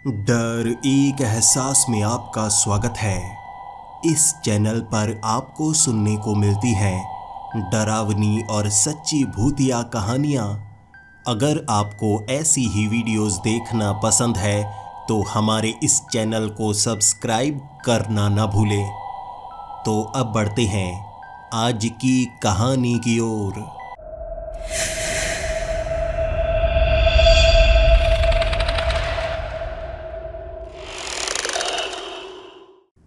डर एक एहसास में आपका स्वागत है। इस चैनल पर आपको सुनने को मिलती हैं डरावनी और सच्ची भूतिया कहानियाँ। अगर आपको ऐसी ही वीडियोस देखना पसंद है तो हमारे इस चैनल को सब्सक्राइब करना न भूलें। तो अब बढ़ते हैं आज की कहानी की ओर।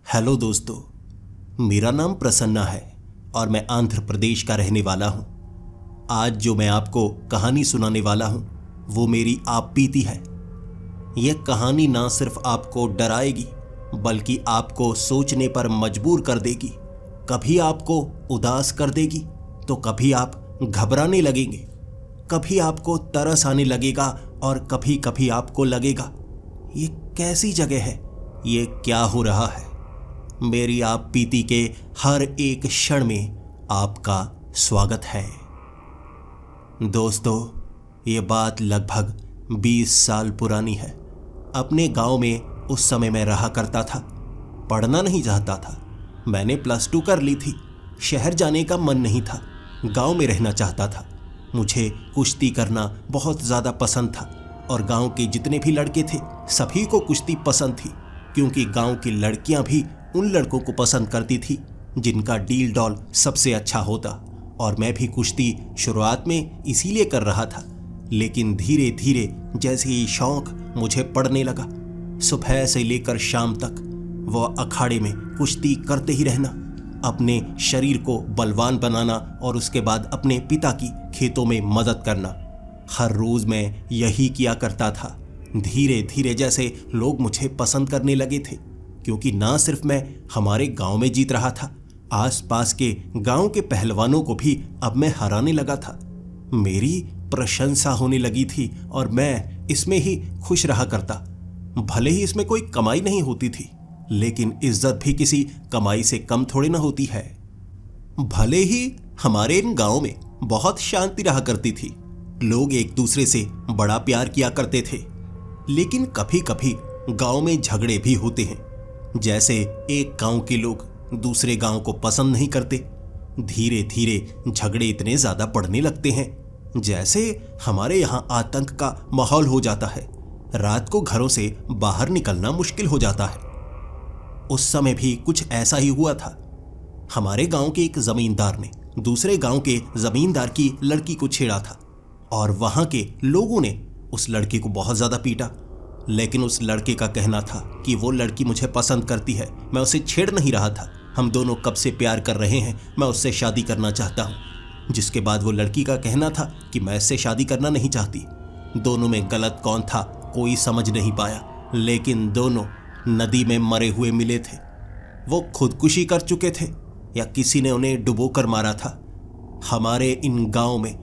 हेलो दोस्तों, मेरा नाम प्रसन्ना है और मैं आंध्र प्रदेश का रहने वाला हूँ। आज जो मैं आपको कहानी सुनाने वाला हूँ वो मेरी आप बीती है। यह कहानी ना सिर्फ आपको डराएगी बल्कि आपको सोचने पर मजबूर कर देगी। कभी आपको उदास कर देगी तो कभी आप घबराने लगेंगे, कभी आपको तरस आने लगेगा और कभी कभी आपको लगेगा ये कैसी जगह है, ये क्या हो रहा है। मेरी आप बीती के हर एक क्षण में आपका स्वागत है। दोस्तों, ये बात लगभग 20 साल पुरानी है। अपने गांव में उस समय मैं रहा करता था। पढ़ना नहीं चाहता था। मैंने +2 कर ली थी। शहर जाने का मन नहीं था, गांव में रहना चाहता था। मुझे कुश्ती करना बहुत ज़्यादा पसंद था और गांव के जितने भी लड़के थे सभी को कुश्ती पसंद थी, क्योंकि गांव की लड़कियां भी उन लड़कों को पसंद करती थी जिनका डील डॉल सबसे अच्छा होता। और मैं भी कुश्ती शुरुआत में इसीलिए कर रहा था, लेकिन धीरे धीरे जैसे ही शौक मुझे पड़ने लगा, सुबह से लेकर शाम तक वह अखाड़े में कुश्ती करते ही रहना, अपने शरीर को बलवान बनाना और उसके बाद अपने पिता की खेतों में मदद करना। हर रोज़ मैं यही किया करता था। धीरे धीरे जैसे लोग मुझे पसंद करने लगे थे, क्योंकि ना सिर्फ मैं हमारे गांव में जीत रहा था, आसपास के गांव के पहलवानों को भी अब मैं हराने लगा था। मेरी प्रशंसा होने लगी थी और मैं इसमें ही खुश रहा करता। भले ही इसमें कोई कमाई नहीं होती थी, लेकिन इज्जत भी किसी कमाई से कम थोड़ी ना होती है। भले ही हमारे इन गांव में बहुत शांति रहा करती थी, लोग एक दूसरे से बड़ा प्यार किया करते थे, लेकिन कभी कभी गांव में झगड़े भी होते हैं। जैसे एक गांव के लोग दूसरे गांव को पसंद नहीं करते। धीरे धीरे झगड़े इतने ज्यादा बढ़ने लगते हैं जैसे हमारे यहाँ आतंक का माहौल हो जाता है। रात को घरों से बाहर निकलना मुश्किल हो जाता है। उस समय भी कुछ ऐसा ही हुआ था। हमारे गांव के एक जमींदार ने दूसरे गांव के जमींदार की लड़की को छेड़ा था और वहां के लोगों ने उस लड़के को बहुत ज्यादा पीटा। लेकिन उस लड़के का कहना था कि वो लड़की मुझे पसंद करती है, मैं उसे छेड़ नहीं रहा था, हम दोनों कब से प्यार कर रहे हैं, मैं उससे शादी करना चाहता हूँ। जिसके बाद वो लड़की का कहना था कि मैं इससे शादी करना नहीं चाहती। दोनों में गलत कौन था कोई समझ नहीं पाया, लेकिन दोनों नदी में मरे हुए मिले थे। वो खुदकुशी कर चुके थे या किसी ने उन्हें डुबो कर मारा था। हमारे इन गाँव में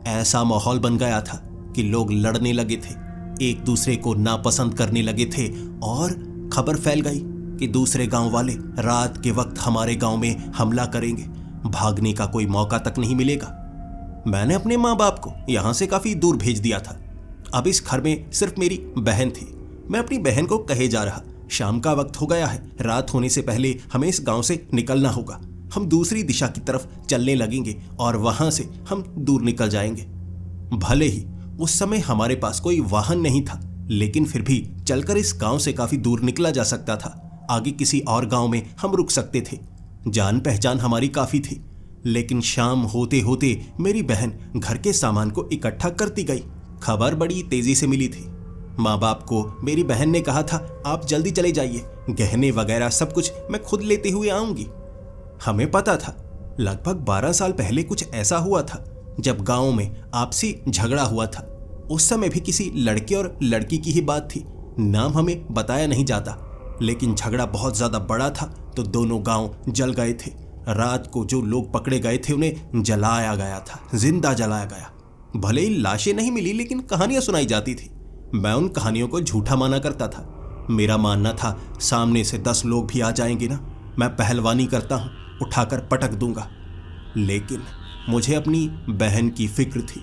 ऐसा माहौल बन गया था कि लोग लड़ने लगे थे, एक दूसरे को नापसंद करने लगे थे और खबर फैल गई कि दूसरे गांव वाले रात के वक्त हमारे गांव में हमला करेंगे। भागने का कोई मौका तक नहीं मिलेगा। मैंने अपने माँ बाप को यहाँ से काफी दूर भेज दिया था। अब इस घर में सिर्फ मेरी बहन थी। मैं अपनी बहन को कहे जा रहा, शाम का वक्त हो गया है, रात होने से पहले हमें इस गाँव से निकलना होगा। हम दूसरी दिशा की तरफ चलने लगेंगे और वहां से हम दूर निकल जाएंगे। भले ही उस समय हमारे पास कोई वाहन नहीं था, लेकिन फिर भी चलकर इस गांव से काफी दूर निकला जा सकता था। आगे किसी और गांव में हम रुक सकते थे। जान पहचान हमारी काफी थी। लेकिन शाम होते होते मेरी बहन घर के सामान को इकट्ठा करती गई। खबर बड़ी तेजी से मिली थी। माँ बाप को मेरी बहन ने कहा था, आप जल्दी चले जाइए, गहने वगैरह सब कुछ मैं खुद लेते हुए आऊंगी। हमें पता था लगभग 12 साल पहले कुछ ऐसा हुआ था जब गांव में आपसी झगड़ा हुआ था। उस समय भी किसी लड़के और लड़की की ही बात थी। नाम हमें बताया नहीं जाता, लेकिन झगड़ा बहुत ज्यादा बड़ा था तो दोनों गांव जल गए थे। रात को जो लोग पकड़े गए थे उन्हें जलाया गया था, जिंदा जलाया गया। भले ही लाशें नहीं मिली, लेकिन कहानियां सुनाई जाती थी। मैं उन कहानियों को झूठा माना करता था। मेरा मानना था सामने से 10 लोग भी आ जाएंगे ना, मैं पहलवानी करता हूँ, उठाकर पटक दूंगा। लेकिन मुझे अपनी बहन की फिक्र थी।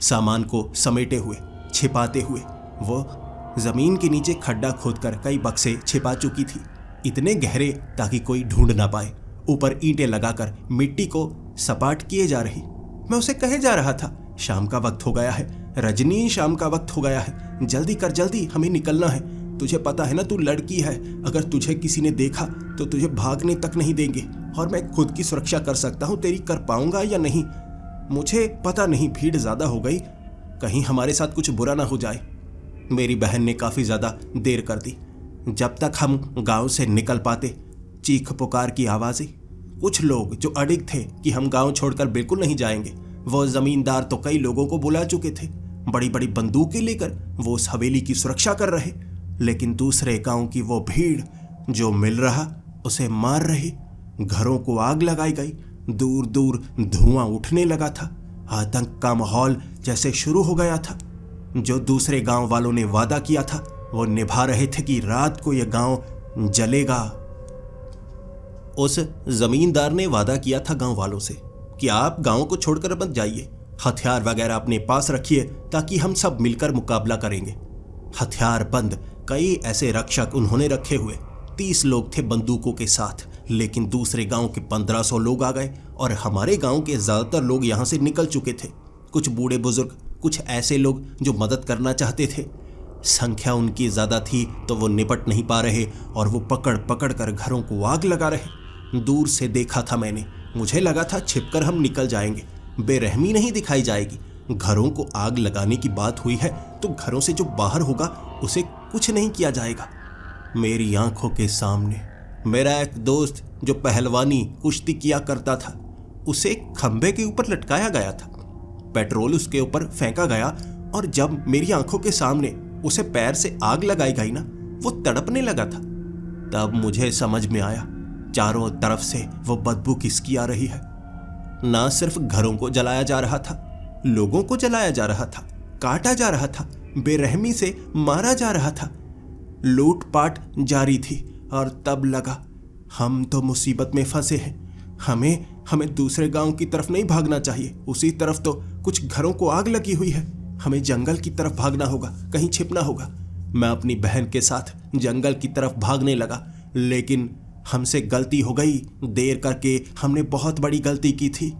सामान को समेटे हुए, छिपाते हुए वो जमीन के नीचे खड्डा खोदकर कई बक्से छिपा चुकी थी, इतने गहरे ताकि कोई ढूंढ ना पाए। ऊपर ईंटें लगाकर मिट्टी को सपाट किए जा रही। मैं उसे कहे जा रहा था, शाम का वक्त हो गया है रजनी, शाम का वक्त हो गया है, जल्दी कर, जल्दी, हमें निकलना है। तुझे पता है ना, तू लड़की है, अगर तुझे किसी ने देखा तो तुझे भागने तक नहीं देंगे, और मैं खुद की सुरक्षा कर सकता हूँ, तेरी कर पाऊंगा या नहीं मुझे पता नहीं। भीड़ ज्यादा हो गई, कहीं हमारे साथ कुछ बुरा ना हो जाए। मेरी बहन ने काफी ज्यादा देर कर दी। जब तक हम गांव से निकल पाते, चीख पुकार की आवाजें। कुछ लोग जो अडिग थे कि हम गांव छोड़कर बिल्कुल नहीं जाएंगे, वो जमींदार तो कई लोगों को बुला चुके थे, बड़ी बड़ी बंदूकें लेकर वो उस हवेली की सुरक्षा कर रहे। लेकिन दूसरे गांव की वो भीड़ जो मिल रहा उसे मार रही। घरों को आग लगाई गई, दूर दूर धुआं उठने लगा था। आतंक का माहौल जैसे शुरू हो गया था। जो दूसरे गांव वालों ने वादा किया था वो निभा रहे थे कि रात को यह गांव जलेगा। उस जमींदार ने वादा किया था गांव वालों से कि आप गांव को छोड़कर मत जाइए, हथियार वगैरह अपने पास रखिए ताकि हम सब मिलकर मुकाबला करेंगे। हथियार बंद कई ऐसे रक्षक उन्होंने रखे हुए, 30 लोग थे बंदूकों के साथ। लेकिन दूसरे गांव के 1500 लोग आ गए और हमारे गांव के ज्यादातर लोग यहां से निकल चुके थे। कुछ बूढ़े बुजुर्ग, कुछ ऐसे लोग जो मदद करना चाहते थे। संख्या उनकी ज्यादा थी तो वो निपट नहीं पा रहे और वो पकड़ पकड़ कर घरों को आग लगा रहे। दूर से देखा था मैंने, मुझे लगा था छिपकर हम निकल जाएंगे, बेरहमी नहीं दिखाई जाएगी। घरों को आग लगाने की बात हुई है तो घरों से जो बाहर होगा उसे कुछ नहीं किया जाएगा। मेरी आंखों के सामने मेरा एक दोस्त जो पहलवानी कुश्ती किया करता था, उसे एक खंभे के ऊपर लटकाया गया था। पेट्रोल उसके ऊपर फेंका गया और जब मेरी आंखों के सामने उसे पैर से आग लगाई गई ना, वो तड़पने लगा था। तब मुझे समझ में आया चारों तरफ से वो बदबू किसकी आ रही है। ना सिर्फ घरों को जलाया जा रहा था, लोगों को जलाया जा रहा था, काटा जा रहा था, बेरहमी से मारा जा रहा था, लूटपाट जारी थी। और तब लगा हम तो मुसीबत में फंसे हैं। हमें दूसरे गांव की तरफ नहीं भागना चाहिए, उसी तरफ तो कुछ घरों को आग लगी हुई है। हमें जंगल की तरफ भागना होगा, कहीं छिपना होगा। मैं अपनी बहन के साथ जंगल की तरफ भागने लगा, लेकिन हमसे गलती हो गई। देर करके हमने बहुत बड़ी गलती की थी।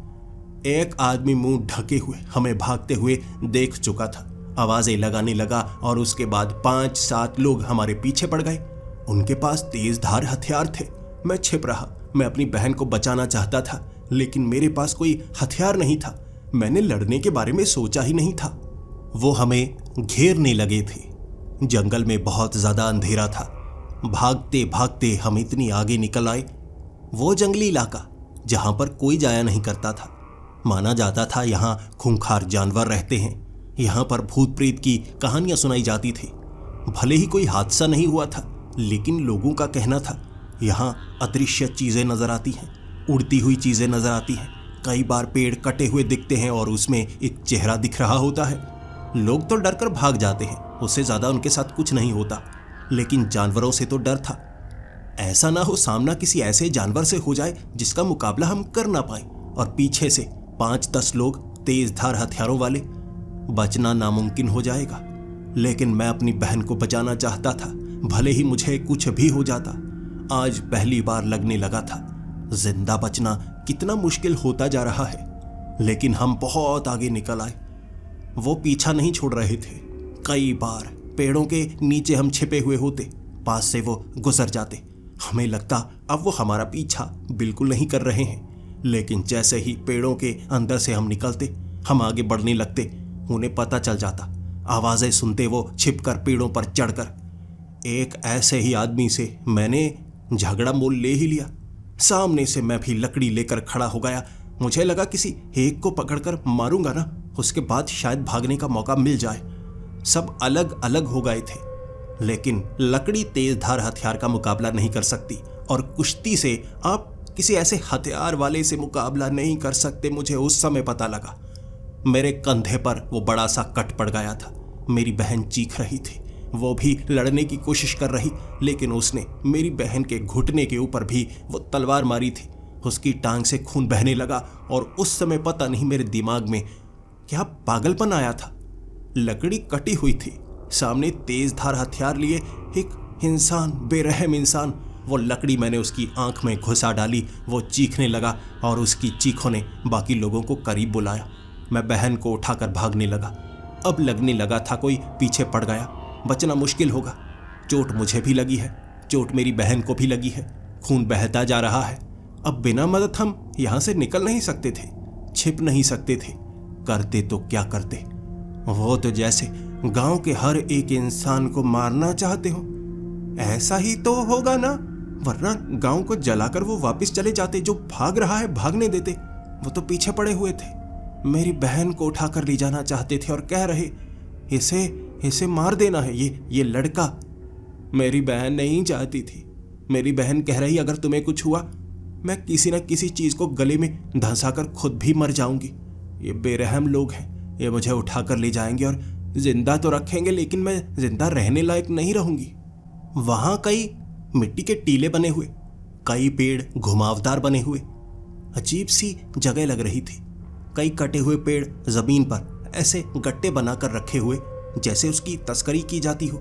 एक आदमी मुंह ढके हुए हमें भागते हुए देख चुका था, आवाजें लगाने लगा और उसके बाद 5-7 लोग हमारे पीछे पड़ गए। उनके पास तेज धार हथियार थे। मैं छिप रहा, मैं अपनी बहन को बचाना चाहता था, लेकिन मेरे पास कोई हथियार नहीं था। मैंने लड़ने के बारे में सोचा ही नहीं था। वो हमें घेरने लगे थे। जंगल में बहुत ज्यादा अंधेरा था। भागते भागते हम इतनी आगे निकल आए, वो जंगली इलाका जहां पर कोई जाया नहीं करता था। माना जाता था यहाँ खूंखार जानवर रहते हैं, यहाँ पर भूत प्रेत की कहानियां सुनाई जाती थी। भले ही कोई हादसा नहीं हुआ था, लेकिन लोगों का कहना था यहाँ अदृश्य चीजें नजर आती हैं, उड़ती हुई चीजें नजर आती हैं। कई बार पेड़ कटे हुए दिखते हैं और उसमें एक चेहरा दिख रहा होता है। लोग तो डरकर भाग जाते हैं, उससे ज्यादा उनके साथ कुछ नहीं होता, लेकिन जानवरों से तो डर था। ऐसा ना हो सामना किसी ऐसे जानवर से हो जाए जिसका मुकाबला हम कर ना पाए और पीछे से 5-10 लोग तेज धार हथियारों वाले। बचना नामुमकिन हो जाएगा। लेकिन मैं अपनी बहन को बचाना चाहता था, भले ही मुझे कुछ भी हो जाता। आज पहली बार लगने लगा था जिंदा बचना कितना मुश्किल होता जा रहा है। लेकिन हम बहुत आगे निकल आए। वो पीछा नहीं छोड़ रहे थे। कई बार पेड़ों के नीचे हम छिपे हुए होते, पास से वो गुजर जाते। हमें लगता अब वो हमारा पीछा बिल्कुल नहीं कर रहे हैं, लेकिन जैसे ही पेड़ों के अंदर से हम निकलते, हम आगे बढ़ने लगते, उन्हें पता चल जाता। आवाजें सुनते वो छिपकर पेड़ों पर चढ़कर। एक ऐसे ही आदमी से मैंने झगड़ा मोल ले ही लिया। सामने से मैं भी लकड़ी लेकर खड़ा हो गया। मुझे लगा किसी एक को पकड़कर मारूंगा ना, उसके बाद शायद भागने का मौका मिल जाए। सब अलग अलग हो गए थे, लेकिन लकड़ी तेज धार हथियार का मुकाबला नहीं कर सकती, और कुश्ती से आप किसी ऐसे हथियार वाले से मुकाबला नहीं कर सकते। मुझे उस समय पता लगा। मेरे कंधे पर वो बड़ा सा कट पड़ गया था। मेरी बहन चीख रही थी, वो भी लड़ने की कोशिश कर रही, लेकिन उसने मेरी बहन के घुटने के ऊपर भी वो तलवार मारी थी। उसकी टांग से खून बहने लगा और उस समय पता नहीं मेरे दिमाग में क्या पागलपन आया था। लकड़ी कटी हुई थी, सामने तेज धार हथियार लिए एक इंसान, बेरहम इंसान। वो लकड़ी मैंने उसकी आंख में घुसा डाली। वो चीखने लगा और उसकी चीखों ने बाकी लोगों को करीब बुलाया। मैं बहन को उठाकर भागने लगा। अब लगने लगा था कोई पीछे पड़ गया, बचना मुश्किल होगा। चोट मुझे भी लगी है, चोट मेरी बहन को भी लगी है, खून बहता जा रहा है। अब बिना मदद हम यहां से निकल नहीं सकते थे, छिप नहीं सकते थे। करते तो क्या करते? वो तो जैसे गांव के हर एक इंसान को मारना चाहते हो। ऐसा ही तो होगा ना, वरना गांव को जलाकर वो वापस चले जाते। जो भाग रहा है भागने देते। वो तो पीछे पड़े हुए थे, मेरी बहन को उठाकर ले जाना चाहते थे और कह रहे इसे मार देना है, ये लड़का। मेरी बहन नहीं चाहती थी। मेरी बहन कह रही अगर तुम्हें कुछ हुआ मैं किसी न किसी चीज को गले में धंसाकर खुद भी मर जाऊंगी। ये बेरहम लोग हैं, ये मुझे उठाकर ले जाएंगे और जिंदा तो रखेंगे, लेकिन मैं जिंदा रहने लायक नहीं रहूंगी। वहां कई मिट्टी के टीले बने हुए, कई पेड़ घुमावदार बने हुए, अजीब सी जगह लग रही थी। कई कटे हुए पेड़ जमीन पर ऐसे गट्टे बनाकर रखे हुए जैसे उसकी तस्करी की जाती हो।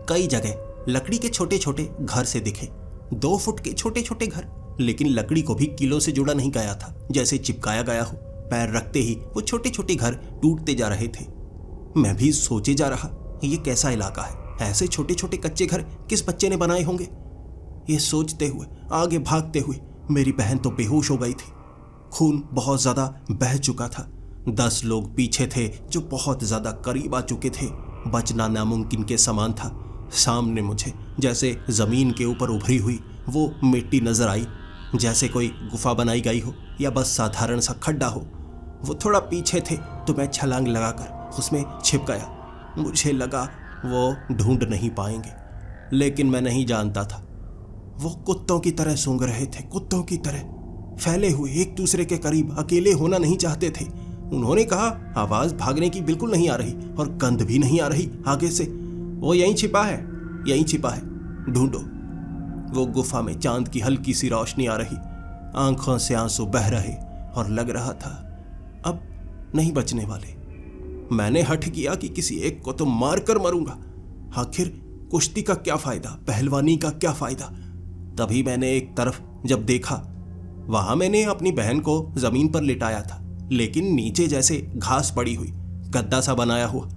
कई जगह लकड़ी के छोटे छोटे घर से दिखे, 2 फुट के छोटे छोटे घर, लेकिन लकड़ी को भी कीलों से जुड़ा नहीं गया था, जैसे चिपकाया गया हो। पैर रखते ही वो छोटे छोटे घर टूटते जा रहे थे। मैं भी सोचे जा रहा, ये कैसा इलाका है, ऐसे छोटे छोटे कच्चे घर किस बच्चे ने बनाए होंगे। ये सोचते हुए आगे भागते हुए मेरी बहन तो बेहोश हो गई थी। खून बहुत ज्यादा बह चुका था। 10 लोग पीछे थे जो बहुत ज्यादा करीब आ चुके थे। बचना नामुमकिन के समान था। सामने मुझे जैसे जमीन के ऊपर उभरी हुई वो मिट्टी नजर आई, जैसे कोई गुफा बनाई गई हो या बस साधारण सा खड्डा हो। वो थोड़ा पीछे थे तो मैं छलांग लगाकर उसमें छिप गया। मुझे लगा वो ढूंढ नहीं पाएंगे, लेकिन मैं नहीं जानता था। वो कुत्तों की तरह सूंघ रहे थे, कुत्तों की तरह फैले हुए एक दूसरे के करीब, अकेले होना नहीं चाहते थे। उन्होंने कहा आवाज भागने की बिल्कुल नहीं आ रही और गंध भी नहीं आ रही आगे से। वो यहीं छिपा है, यहीं छिपा है, ढूंढो। वो गुफा में चांद की हल्की सी रोशनी आ रही, आंखों से आंसू बह रहे और लग रहा था अब नहीं बचने वाले। मैंने हठ किया कि किसी एक को तो मार कर मरूंगा। आखिर कुश्ती का क्या फायदा, पहलवानी का क्या फायदा। तभी मैंने एक तरफ जब देखा, वहां मैंने अपनी बहन को जमीन पर लिटाया था, लेकिन नीचे जैसे घास पड़ी हुई, गद्दा सा बनाया हुआ।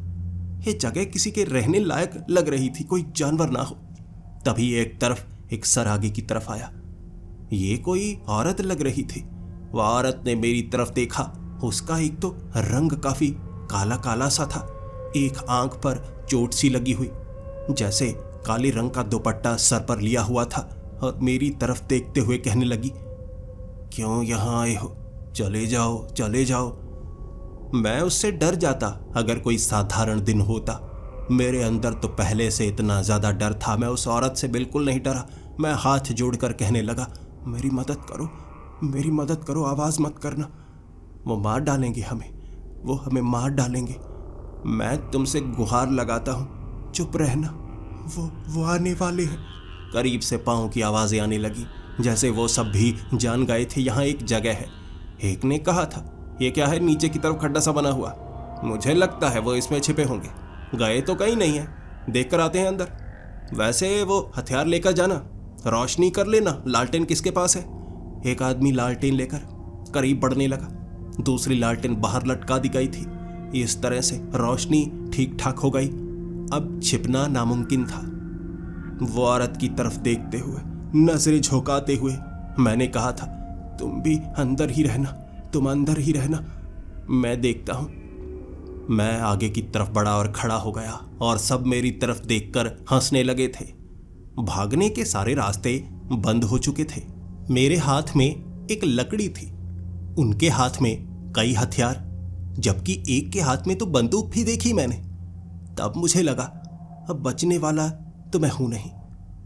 ये जगह किसी के रहने लायक लग रही थी, कोई जानवर ना हो। तभी एक तरफ एक सर आगे की तरफ आया। ये कोई औरत लग रही थी। वह औरत ने मेरी तरफ देखा। उसका एक तो रंग काफी काला काला सा था, एक आंख पर चोट सी लगी हुई, जैसे काले रंग का दुपट्टा सर पर लिया हुआ था, और मेरी तरफ देखते हुए कहने लगी, क्यों यहां आए हो? चले जाओ, चले जाओ। मैं उससे डर जाता अगर कोई साधारण दिन होता। मेरे अंदर तो पहले से इतना ज्यादा डर था। मैं उस औरत से बिल्कुल नहीं डरा। मैं हाथ जोड़कर कहने लगा, मेरी मदद करो, मेरी मदद करो, आवाज मत करना। वो मार डालेंगे हमें, वो हमें मार डालेंगे। मैं तुमसे गुहार लगाता हूं, चुप रहना, वो आने वाले हैं। करीब से पाँव की आवाजें आने लगी, जैसे वो सब भी जान गए थे यहाँ एक जगह है। एक ने कहा था, ये क्या है, नीचे की तरफ खड्डा सा बना हुआ। मुझे लगता है वो इसमें छिपे होंगे। गए तो कहीं नहीं है, देख कर आते हैं अंदर। वैसे वो हथियार लेकर जाना, रोशनी कर लेना, लालटेन किसके पास है। एक आदमी लालटेन लेकर करीब बढ़ने लगा। दूसरी लालटेन बाहर लटका दी गई थी। इस तरह से रोशनी ठीक ठाक हो गई। अब छिपना नामुमकिन था। वो औरत की तरफ देखते हुए, नजरें झोंकाते हुए मैंने कहा था, तुम भी अंदर ही रहना, तुम अंदर ही रहना, मैं देखता हूं। मैं आगे की तरफ बढ़ा और खड़ा हो गया, और सब मेरी तरफ देखकर हंसने लगे थे। भागने के सारे रास्ते बंद हो चुके थे। मेरे हाथ में एक लकड़ी थी, उनके हाथ में कई हथियार, जबकि एक के हाथ में तो बंदूक भी देखी मैंने। तब मुझे लगा अब बचने वाला तो मैं हूं नहीं,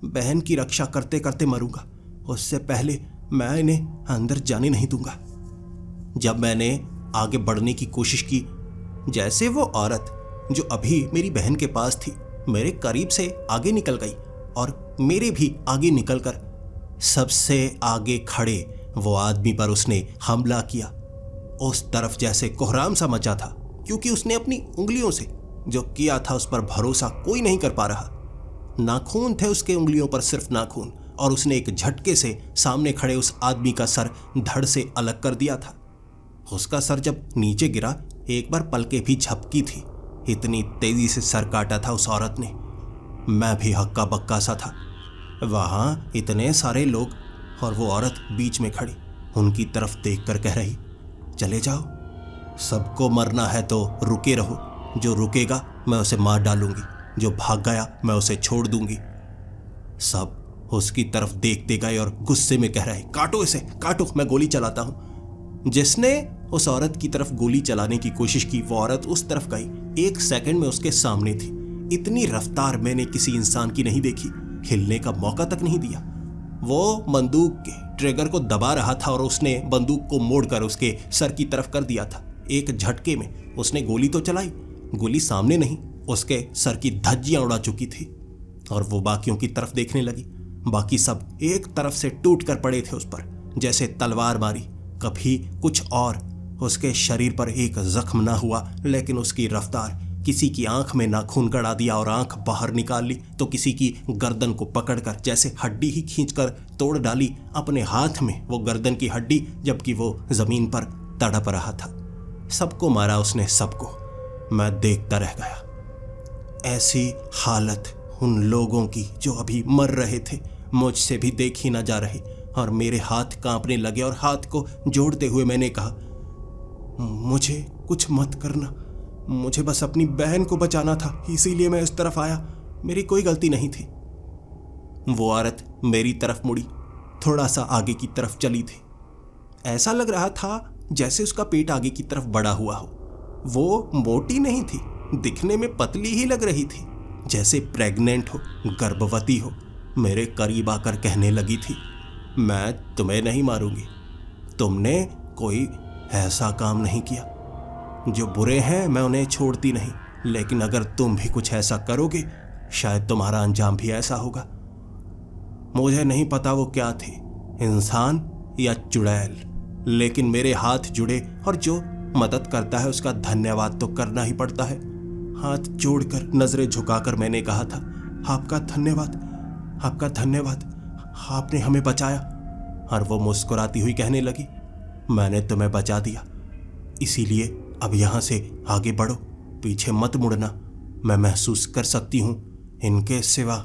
बहन की रक्षा करते करते मरूंगा। उससे पहले मैं इन्हें अंदर जाने नहीं दूंगा। जब मैंने आगे बढ़ने की कोशिश की, जैसे वो औरत जो अभी मेरी बहन के पास थी मेरे करीब से आगे निकल गई, और मेरे भी आगे निकलकर सबसे आगे खड़े वो आदमी पर उसने हमला किया। उस तरफ जैसे कोहराम सा मचा था, क्योंकि उसने अपनी उंगलियों से जो किया था उस पर भरोसा कोई नहीं कर पा रहा। नाखून थे उसके उंगलियों पर, सिर्फ नाखून, और उसने एक झटके से सामने खड़े उस आदमी का सर धड़ से अलग कर दिया था। उसका सर जब नीचे गिरा, एक बार पलकें भी झपकी थी। इतनी तेजी से सर काटा था उस औरत ने। मैं भी हक्का बक्का सा था। वहां इतने सारे लोग और वो औरत बीच में खड़ी, उनकी तरफ देखकर कह रही, चले जाओ, सबको मरना है तो रुके रहो, जो रुकेगा मैं उसे मार डालूंगी, जो भाग गया मैं उसे छोड़ दूंगी। सब उसकी तरफ देखते गए और गुस्से में कह रहे, काटो इसे, काटो, मैं गोली चलाता हूं। जिसने उस औरत की तरफ गोली चलाने की कोशिश की, वो औरत उस तरफ गई, 1 सेकंड में उसके सामने थी। इतनी रफ्तार मैंने किसी इंसान की नहीं देखी, हिलने का मौका तक नहीं दिया। वो बंदूक के ट्रिगर को दबा रहा था और उसने बंदूक को मोड़कर उसके सर की तरफ कर दिया था। एक झटके में उसने गोली तो चलाई, गोली सामने नहीं, उसके सर की धज्जियां उड़ा चुकी थी। और वो बाकियों की तरफ देखने लगी। बाकी सब एक तरफ से टूट कर पड़े थे उस पर, जैसे तलवार मारी। कभी कुछ और उसके शरीर पर एक जख्म ना हुआ, लेकिन उसकी रफ्तार किसी की आंख में नाखून गड़ा दिया और आंख बाहर निकाल ली, तो किसी की गर्दन को पकड़कर जैसे हड्डी ही खींचकर तोड़ डाली। अपने हाथ में वो गर्दन की हड्डी, जबकि वो जमीन पर तड़प रहा था। सबको मारा उसने, सबको। मैं देखता रह गया। ऐसी हालत उन लोगों की जो अभी मर रहे थे, मुझसे भी देखी ना जा रही, और मेरे हाथ कांपने लगे और हाथ को जोड़ते हुए मैंने कहा, मुझे कुछ मत करना, मुझे बस अपनी बहन को बचाना था, इसीलिए मैं इस तरफ आया, मेरी कोई गलती नहीं थी। वो औरत मेरी तरफ मुड़ी, थोड़ा सा आगे की तरफ चली थी। ऐसा लग रहा था जैसे उसका पेट आगे की तरफ बढ़ा हुआ हो। वो मोटी नहीं थी, दिखने में पतली ही लग रही थी, जैसे प्रेग्नेंट हो, गर्भवती हो। मेरे करीब आकर कहने लगी थी, मैं तुम्हें नहीं मारूंगी, तुमने कोई ऐसा काम नहीं किया। जो बुरे हैं मैं उन्हें छोड़ती नहीं, लेकिन अगर तुम भी कुछ ऐसा करोगे, शायद तुम्हारा अंजाम भी ऐसा होगा। मुझे नहीं पता वो क्या थे, इंसान या चुड़ैल, लेकिन मेरे हाथ जुड़े, और जो मदद करता है उसका धन्यवाद तो करना ही पड़ता है। हाथ जोड़कर, नजरें झुकाकर मैंने कहा था, आपका धन्यवाद, आपका धन्यवाद, आपने हमें बचाया। और वो मुस्कुराती हुई कहने लगी, मैंने तुम्हें बचा दिया, इसीलिए अब यहां से आगे बढ़ो, पीछे मत मुड़ना। मैं महसूस कर सकती हूं इनके सिवा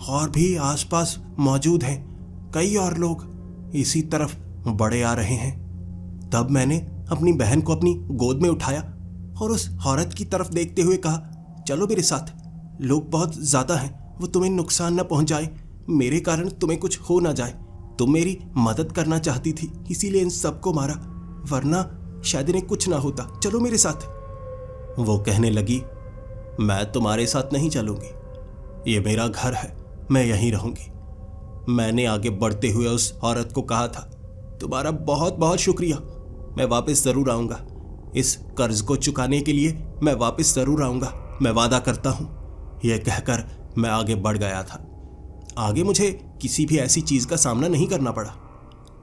और भी आसपास मौजूद हैं कई और लोग, इसी तरफ बढ़े आ रहे हैं। तब मैंने अपनी बहन को अपनी गोद में उठाया और उस औरत की तरफ देखते हुए कहा, चलो मेरे साथ, लोग बहुत ज्यादा हैं, वो तुम्हें नुकसान न पहुंचाए, मेरे कारण तुम्हें कुछ हो ना जाए। तुम मेरी मदद करना चाहती थी, इसीलिए इन सबको मारा, वरना शायद इन्हें कुछ ना होता, चलो मेरे साथ। वो कहने लगी, मैं तुम्हारे साथ नहीं चलूंगी, ये मेरा घर है, मैं यहीं रहूंगी। मैंने आगे बढ़ते हुए उस औरत को कहा था, तुम्हारा बहुत बहुत शुक्रिया, मैं वापस जरूर आऊंगा, इस कर्ज को चुकाने के लिए मैं वापस जरूर आऊंगा, मैं वादा करता हूं। यह कहकर मैं आगे बढ़ गया था। आगे मुझे किसी भी ऐसी चीज का सामना नहीं करना पड़ा।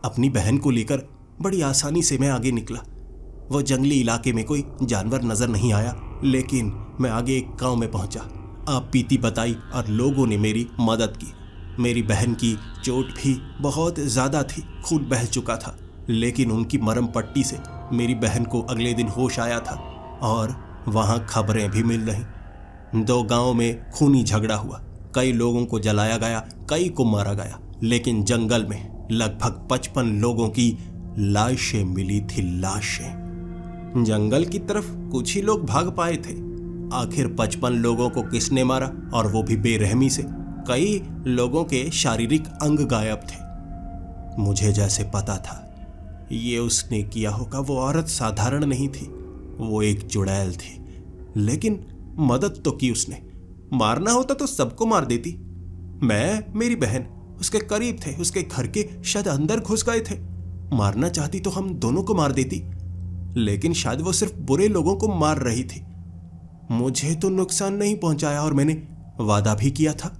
अपनी बहन को लेकर बड़ी आसानी से मैं आगे निकला। वो जंगली इलाके में कोई जानवर नजर नहीं आया, लेकिन मैं आगे एक गांव में पहुंचा। आप बीती बताई और लोगों ने मेरी मदद की। मेरी बहन की चोट भी बहुत ज़्यादा थी, खून बह चुका था, लेकिन उनकी मरहम पट्टी से मेरी बहन को अगले दिन होश आया था और वहाँ खबरें भी मिल रहीं। 2 गांवों में खूनी झगड़ा हुआ, कई लोगों को जलाया गया, कई को मारा गया, लेकिन जंगल में लगभग 55 लोगों की लाशें मिली थी, लाशें। जंगल की तरफ कुछ ही लोग भाग पाए थे। आखिर 55 लोगों को किसने मारा, और वो भी बेरहमी से? कई लोगों के शारीरिक अंग गायब थे। मुझे जैसे पता था ये उसने किया होगा। वो औरत साधारण नहीं थी, वो एक चुड़ैल थी, लेकिन मदद तो की उसने। मारना होता तो सबको मार देती। मैं, मेरी बहन उसके करीब थे, उसके घर के शायद अंदर घुस गए थे। मारना चाहती तो हम दोनों को मार देती, लेकिन शायद वो सिर्फ बुरे लोगों को मार रही थी। मुझे तो नुकसान नहीं पहुंचाया, और मैंने वादा भी किया था।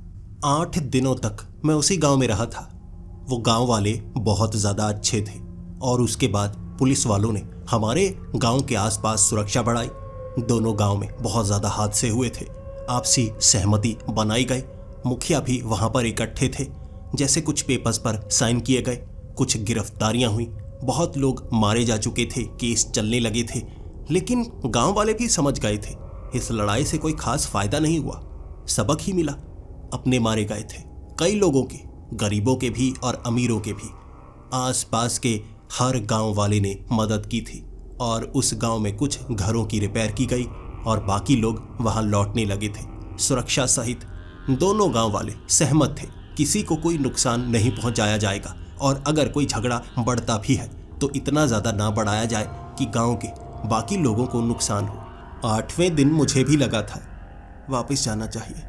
8 दिनों तक मैं उसी गांव में रहा था। वो गांव वाले बहुत ज्यादा अच्छे थे, और उसके बाद पुलिस वालों ने हमारे गांव के आसपास सुरक्षा बढ़ाई। दोनों गांव में बहुत ज़्यादा हादसे हुए थे। आपसी सहमति बनाई गई। मुखिया भी वहां पर इकट्ठे थे। जैसे कुछ पेपर्स पर साइन किए गए, कुछ गिरफ्तारियां हुई, बहुत लोग मारे जा चुके थे, केस चलने लगे थे। लेकिन गांव वाले भी समझ गए थे इस लड़ाई से कोई खास फायदा नहीं हुआ, सबक ही मिला। अपने मारे गए थे, कई लोगों के, गरीबों के भी और अमीरों के भी। आसपास के हर गांव वाले ने मदद की थी और उस गांव में कुछ घरों की रिपेयर की गई और बाकी लोग वहां लौटने लगे थे। सुरक्षा सहित दोनों गांव वाले सहमत थे, किसी को कोई नुकसान नहीं पहुंचाया जाएगा और अगर कोई झगड़ा बढ़ता भी है तो इतना ज़्यादा ना बढ़ाया जाए कि गांव के बाकी लोगों को नुकसान हो। 8वें दिन मुझे भी लगा था वापस जाना चाहिए।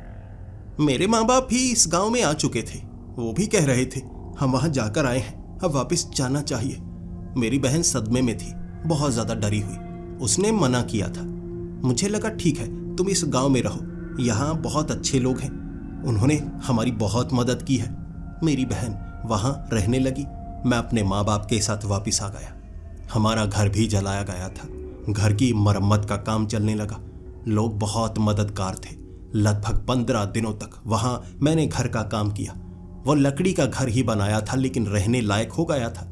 मेरे माँ बाप भी इस गांव में आ चुके थे, वो भी कह रहे थे हम वहां जाकर आए हैं, अब वापस जाना चाहिए। मेरी बहन सदमे में थी, बहुत ज़्यादा डरी हुई। उसने मना किया था। मुझे लगा ठीक है, तुम इस गांव में रहो, यहाँ बहुत अच्छे लोग हैं, उन्होंने हमारी बहुत मदद की है। मेरी बहन वहाँ रहने लगी। मैं अपने माँ बाप के साथ वापस आ गया। हमारा घर भी जलाया गया था। घर की मरम्मत का काम चलने लगा। लोग बहुत मददगार थे। लगभग 15 दिनों तक वहाँ मैंने घर का काम किया। वो लकड़ी का घर ही बनाया था लेकिन रहने लायक हो गया था।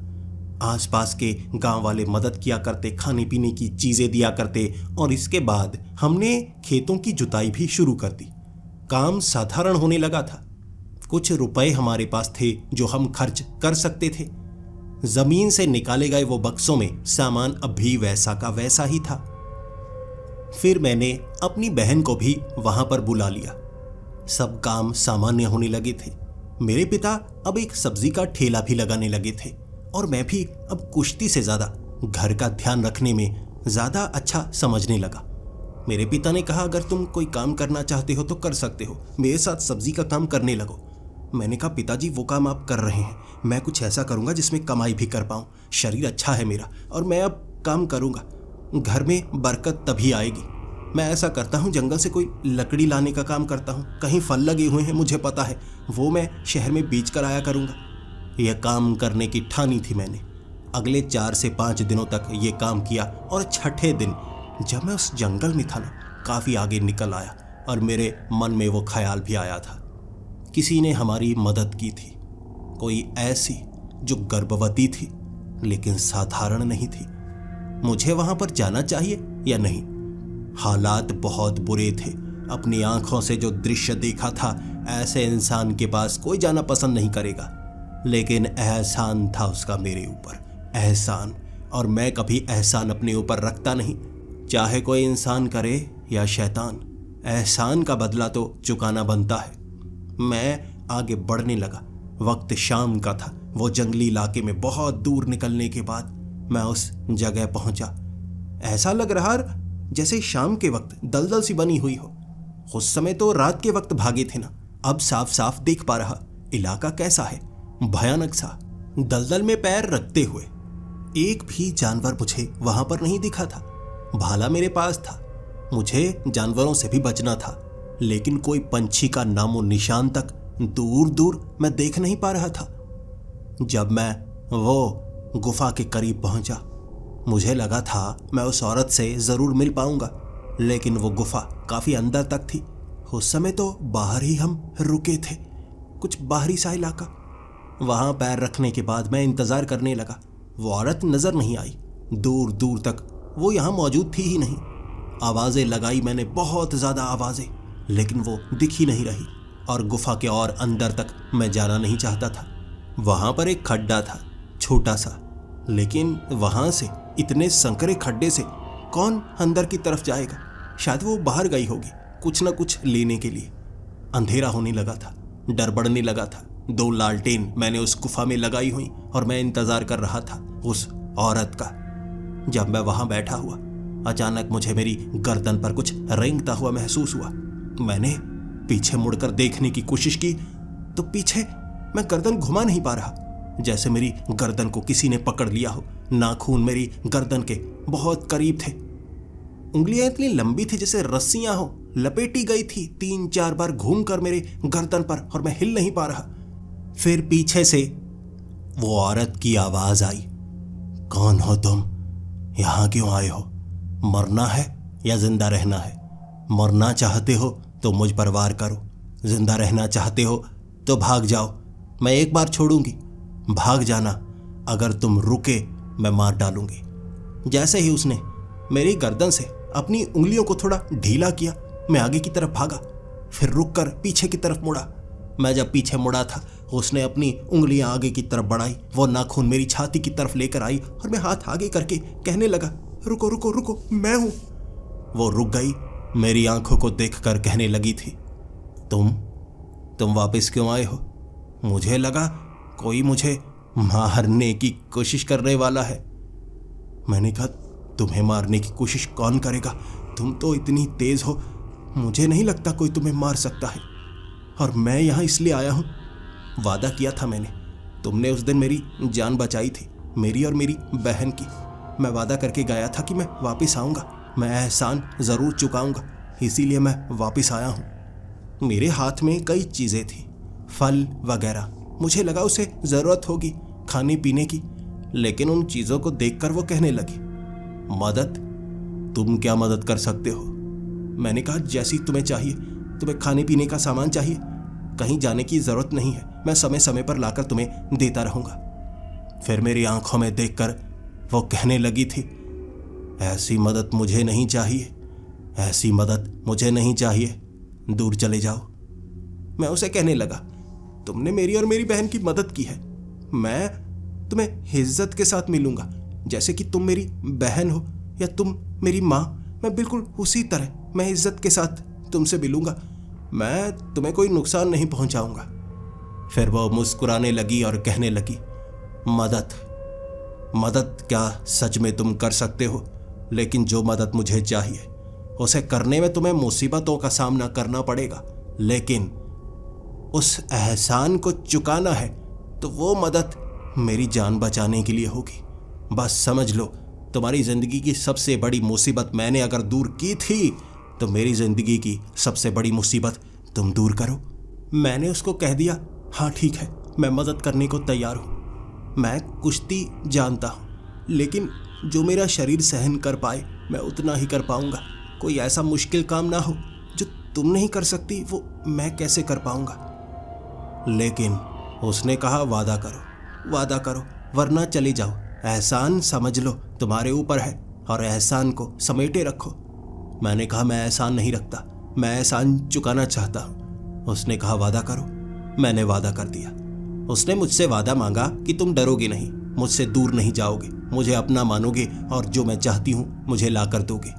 आसपास के गांव वाले मदद किया करते, खाने पीने की चीज़ें दिया करते और इसके बाद हमने खेतों की जुताई भी शुरू कर दी। काम साधारण होने लगा था। कुछ रुपए हमारे पास थे जो हम खर्च कर सकते थे। जमीन से निकाले गए वो बक्सों में सामान अब भी वैसा का वैसा ही था। फिर मैंने अपनी बहन को भी वहां पर बुला लिया। सब काम सामान्य होने लगे थे। मेरे पिता अब एक सब्जी का ठेला भी लगाने लगे थे और मैं भी अब कुश्ती से ज्यादा घर का ध्यान रखने में ज्यादा अच्छा समझने लगा। मेरे पिता ने कहा अगर तुम कोई काम करना चाहते हो तो कर सकते हो, मेरे साथ सब्जी का काम करने लगो। मैंने कहा पिताजी वो काम आप कर रहे हैं, मैं कुछ ऐसा करूंगा जिसमें कमाई भी कर पाऊं। शरीर अच्छा है मेरा और मैं अब काम करूंगा, घर में बरकत तभी आएगी। मैं ऐसा करता हूं, जंगल से कोई लकड़ी लाने का काम करता हूं, कहीं फल लगे हुए हैं मुझे पता है, वो मैं शहर में बेच कर आया करूंगा। यह काम करने की ठानी थी मैंने। अगले 4 से 5 दिनों तक ये काम किया और 6ठे दिन जब मैं उस जंगल में था ना, काफ़ी आगे निकल आया और मेरे मन में वो ख्याल भी आया था, किसी ने हमारी मदद की थी, कोई ऐसी जो गर्भवती थी लेकिन साधारण नहीं थी। मुझे वहां पर जाना चाहिए या नहीं? हालात बहुत बुरे थे। अपनी आंखों से जो दृश्य देखा था, ऐसे इंसान के पास कोई जाना पसंद नहीं करेगा, लेकिन एहसान था उसका मेरे ऊपर, एहसान। और मैं कभी एहसान अपने ऊपर रखता नहीं, चाहे कोई इंसान करे या शैतान। एहसान का बदला तो चुकाना बनता है। मैं आगे बढ़ने लगा। वक्त शाम का था। वो जंगली इलाके में बहुत दूर निकलने के बाद मैं उस जगह पहुंचा। ऐसा लग रहा जैसे शाम के वक्त दलदल सी बनी हुई हो। उस समय तो रात के वक्त भागे थे ना, अब साफ साफ देख पा रहा इलाका कैसा है, भयानक सा। दलदल में पैर रखते हुए एक भी जानवर मुझे वहां पर नहीं दिखा था। भाला मेरे पास था, मुझे जानवरों से भी बचना था, लेकिन कोई पंछी का नामो निशान तक दूर दूर मैं देख नहीं पा रहा था। जब मैं वो गुफा के करीब पहुंचा, मुझे लगा था मैं उस औरत से जरूर मिल पाऊंगा, लेकिन वो गुफा काफी अंदर तक थी। उस समय तो बाहर ही हम रुके थे, कुछ बाहरी सा इलाका। वहां पैर रखने के बाद मैं इंतजार करने लगा। वो औरत नजर नहीं आई, दूर दूर तक वो यहां मौजूद थी ही नहीं। आवाजें लगाई मैंने, बहुत ज्यादा आवाजें, लेकिन वो दिख ही नहीं रही और गुफा के और अंदर तक मैं जाना नहीं चाहता था। वहां पर एक खड्डा था, छोटा सा, लेकिन वहां से इतने संकरे खड्डे से कौन अंदर की तरफ जाएगा? शायद वो बाहर गई होगी कुछ ना कुछ लेने के लिए। अंधेरा होने लगा था, डर बढ़ने लगा था। 2 लालटेन मैंने उस गुफा में लगाई हुई और मैं इंतजार कर रहा था उस औरत का। जब मैं वहां बैठा हुआ, अचानक मुझे मेरी गर्दन पर कुछ रेंगता हुआ महसूस हुआ। मैंने पीछे मुड़कर देखने की कोशिश की तो पीछे मैं गर्दन घुमा नहीं पा रहा, जैसे मेरी गर्दन को किसी ने पकड़ लिया हो। नाखून मेरी गर्दन के बहुत करीब थे, उंगलियां इतनी लंबी थी जैसे रस्सियां हो, लपेटी गई थी 3-4 बार घूमकर मेरे गर्दन पर, और मैं हिल नहीं पा रहा। फिर पीछे से वो औरत की आवाज आई, कौन हो तुम? यहां क्यों आए हो? मरना है या जिंदा रहना है। मरना चाहते हो तो मुझ पर वार करो, जिंदा रहना चाहते हो तो भाग जाओ, मैं एक बार छोड़ूंगी। भाग जाना, अगर तुम रुके मैं मार डालूंगी। जैसे ही उसने मेरी गर्दन से अपनी उंगलियों को थोड़ा ढीला किया, मैं आगे की तरफ भागा, फिर रुककर पीछे की तरफ मुड़ा। मैं जब पीछे मुड़ा था, उसने अपनी उंगलियां आगे की तरफ बढ़ाई, वो नाखून मेरी छाती की तरफ लेकर आई और मैं हाथ आगे करके कहने लगा, रुको रुको रुको, मैं हूं। वो रुक गई, मेरी आंखों को देखकर कहने लगी थी, तुम वापस क्यों आए हो? मुझे लगा कोई मुझे मारने की कोशिश करने वाला है। मैंने कहा, तुम्हें मारने की कोशिश कौन करेगा? तुम तो इतनी तेज हो, मुझे नहीं लगता कोई तुम्हें मार सकता है। और मैं यहाँ इसलिए आया हूँ, वादा किया था मैंने, तुमने उस दिन मेरी जान बचाई थी, मेरी और मेरी बहन की। मैं वादा करके गया था कि मैं वापस आऊँगा, मैं एहसान ज़रूर चुकाऊँगा, इसीलिए मैं वापस आया हूँ। मेरे हाथ में कई चीज़ें थी, फल वगैरह, मुझे लगा उसे ज़रूरत होगी खाने पीने की, लेकिन उन चीज़ों को देखकर वो कहने लगी, मदद? तुम क्या मदद कर सकते हो? मैंने कहा, जैसी तुम्हें चाहिए। तुम्हें खाने पीने का सामान चाहिए? कहीं जाने की ज़रूरत नहीं है, मैं समय समय पर लाकर तुम्हें देता रहूँगा। फिर मेरी आंखों में देखकर वो कहने लगी थी, ऐसी मदद मुझे नहीं चाहिए, ऐसी मदद मुझे नहीं चाहिए, दूर चले जाओ। मैं उसे कहने लगा, तुमने मेरी और मेरी बहन की मदद की है, मैं तुम्हें इज्जत के साथ मिलूंगा, जैसे कि तुम मेरी बहन हो या तुम मेरी माँ, मैं बिल्कुल उसी तरह मैं इज्जत के साथ तुमसे मिलूंगा, मैं तुम्हें कोई नुकसान नहीं पहुंचाऊंगा। फिर वो मुस्कुराने लगी और कहने लगी, मदद क्या सच में तुम कर सकते हो, लेकिन जो मदद मुझे चाहिए उसे करने में तुम्हें मुसीबतों का सामना करना पड़ेगा, लेकिन उस एहसान को चुकाना है तो वो मदद मेरी जान बचाने के लिए होगी। बस समझ लो, तुम्हारी जिंदगी की सबसे बड़ी मुसीबत मैंने अगर दूर की थी, तो मेरी जिंदगी की सबसे बड़ी मुसीबत तुम दूर करो। मैंने उसको कह दिया, हाँ ठीक है, मैं मदद करने को तैयार हूँ। मैं कुश्ती जानता हूँ, लेकिन जो मेरा शरीर सहन कर पाए मैं उतना ही कर पाऊँगा। कोई ऐसा मुश्किल काम ना हो जो तुम नहीं कर सकती, वो मैं कैसे कर पाऊँगा। लेकिन उसने कहा, वादा करो वरना चली जाओ, एहसान समझ लो तुम्हारे ऊपर है और एहसान को समेटे रखो। मैंने कहा, मैं एहसान नहीं रखता, मैं एहसान चुकाना चाहता हूँ। उसने कहा, वादा करो। मैंने वादा कर दिया। उसने मुझसे वादा मांगा कि तुम डरोगे नहीं, मुझसे दूर नहीं जाओगे, मुझे अपना मानोगे और जो मैं चाहती हूँ मुझे ला कर दोगे।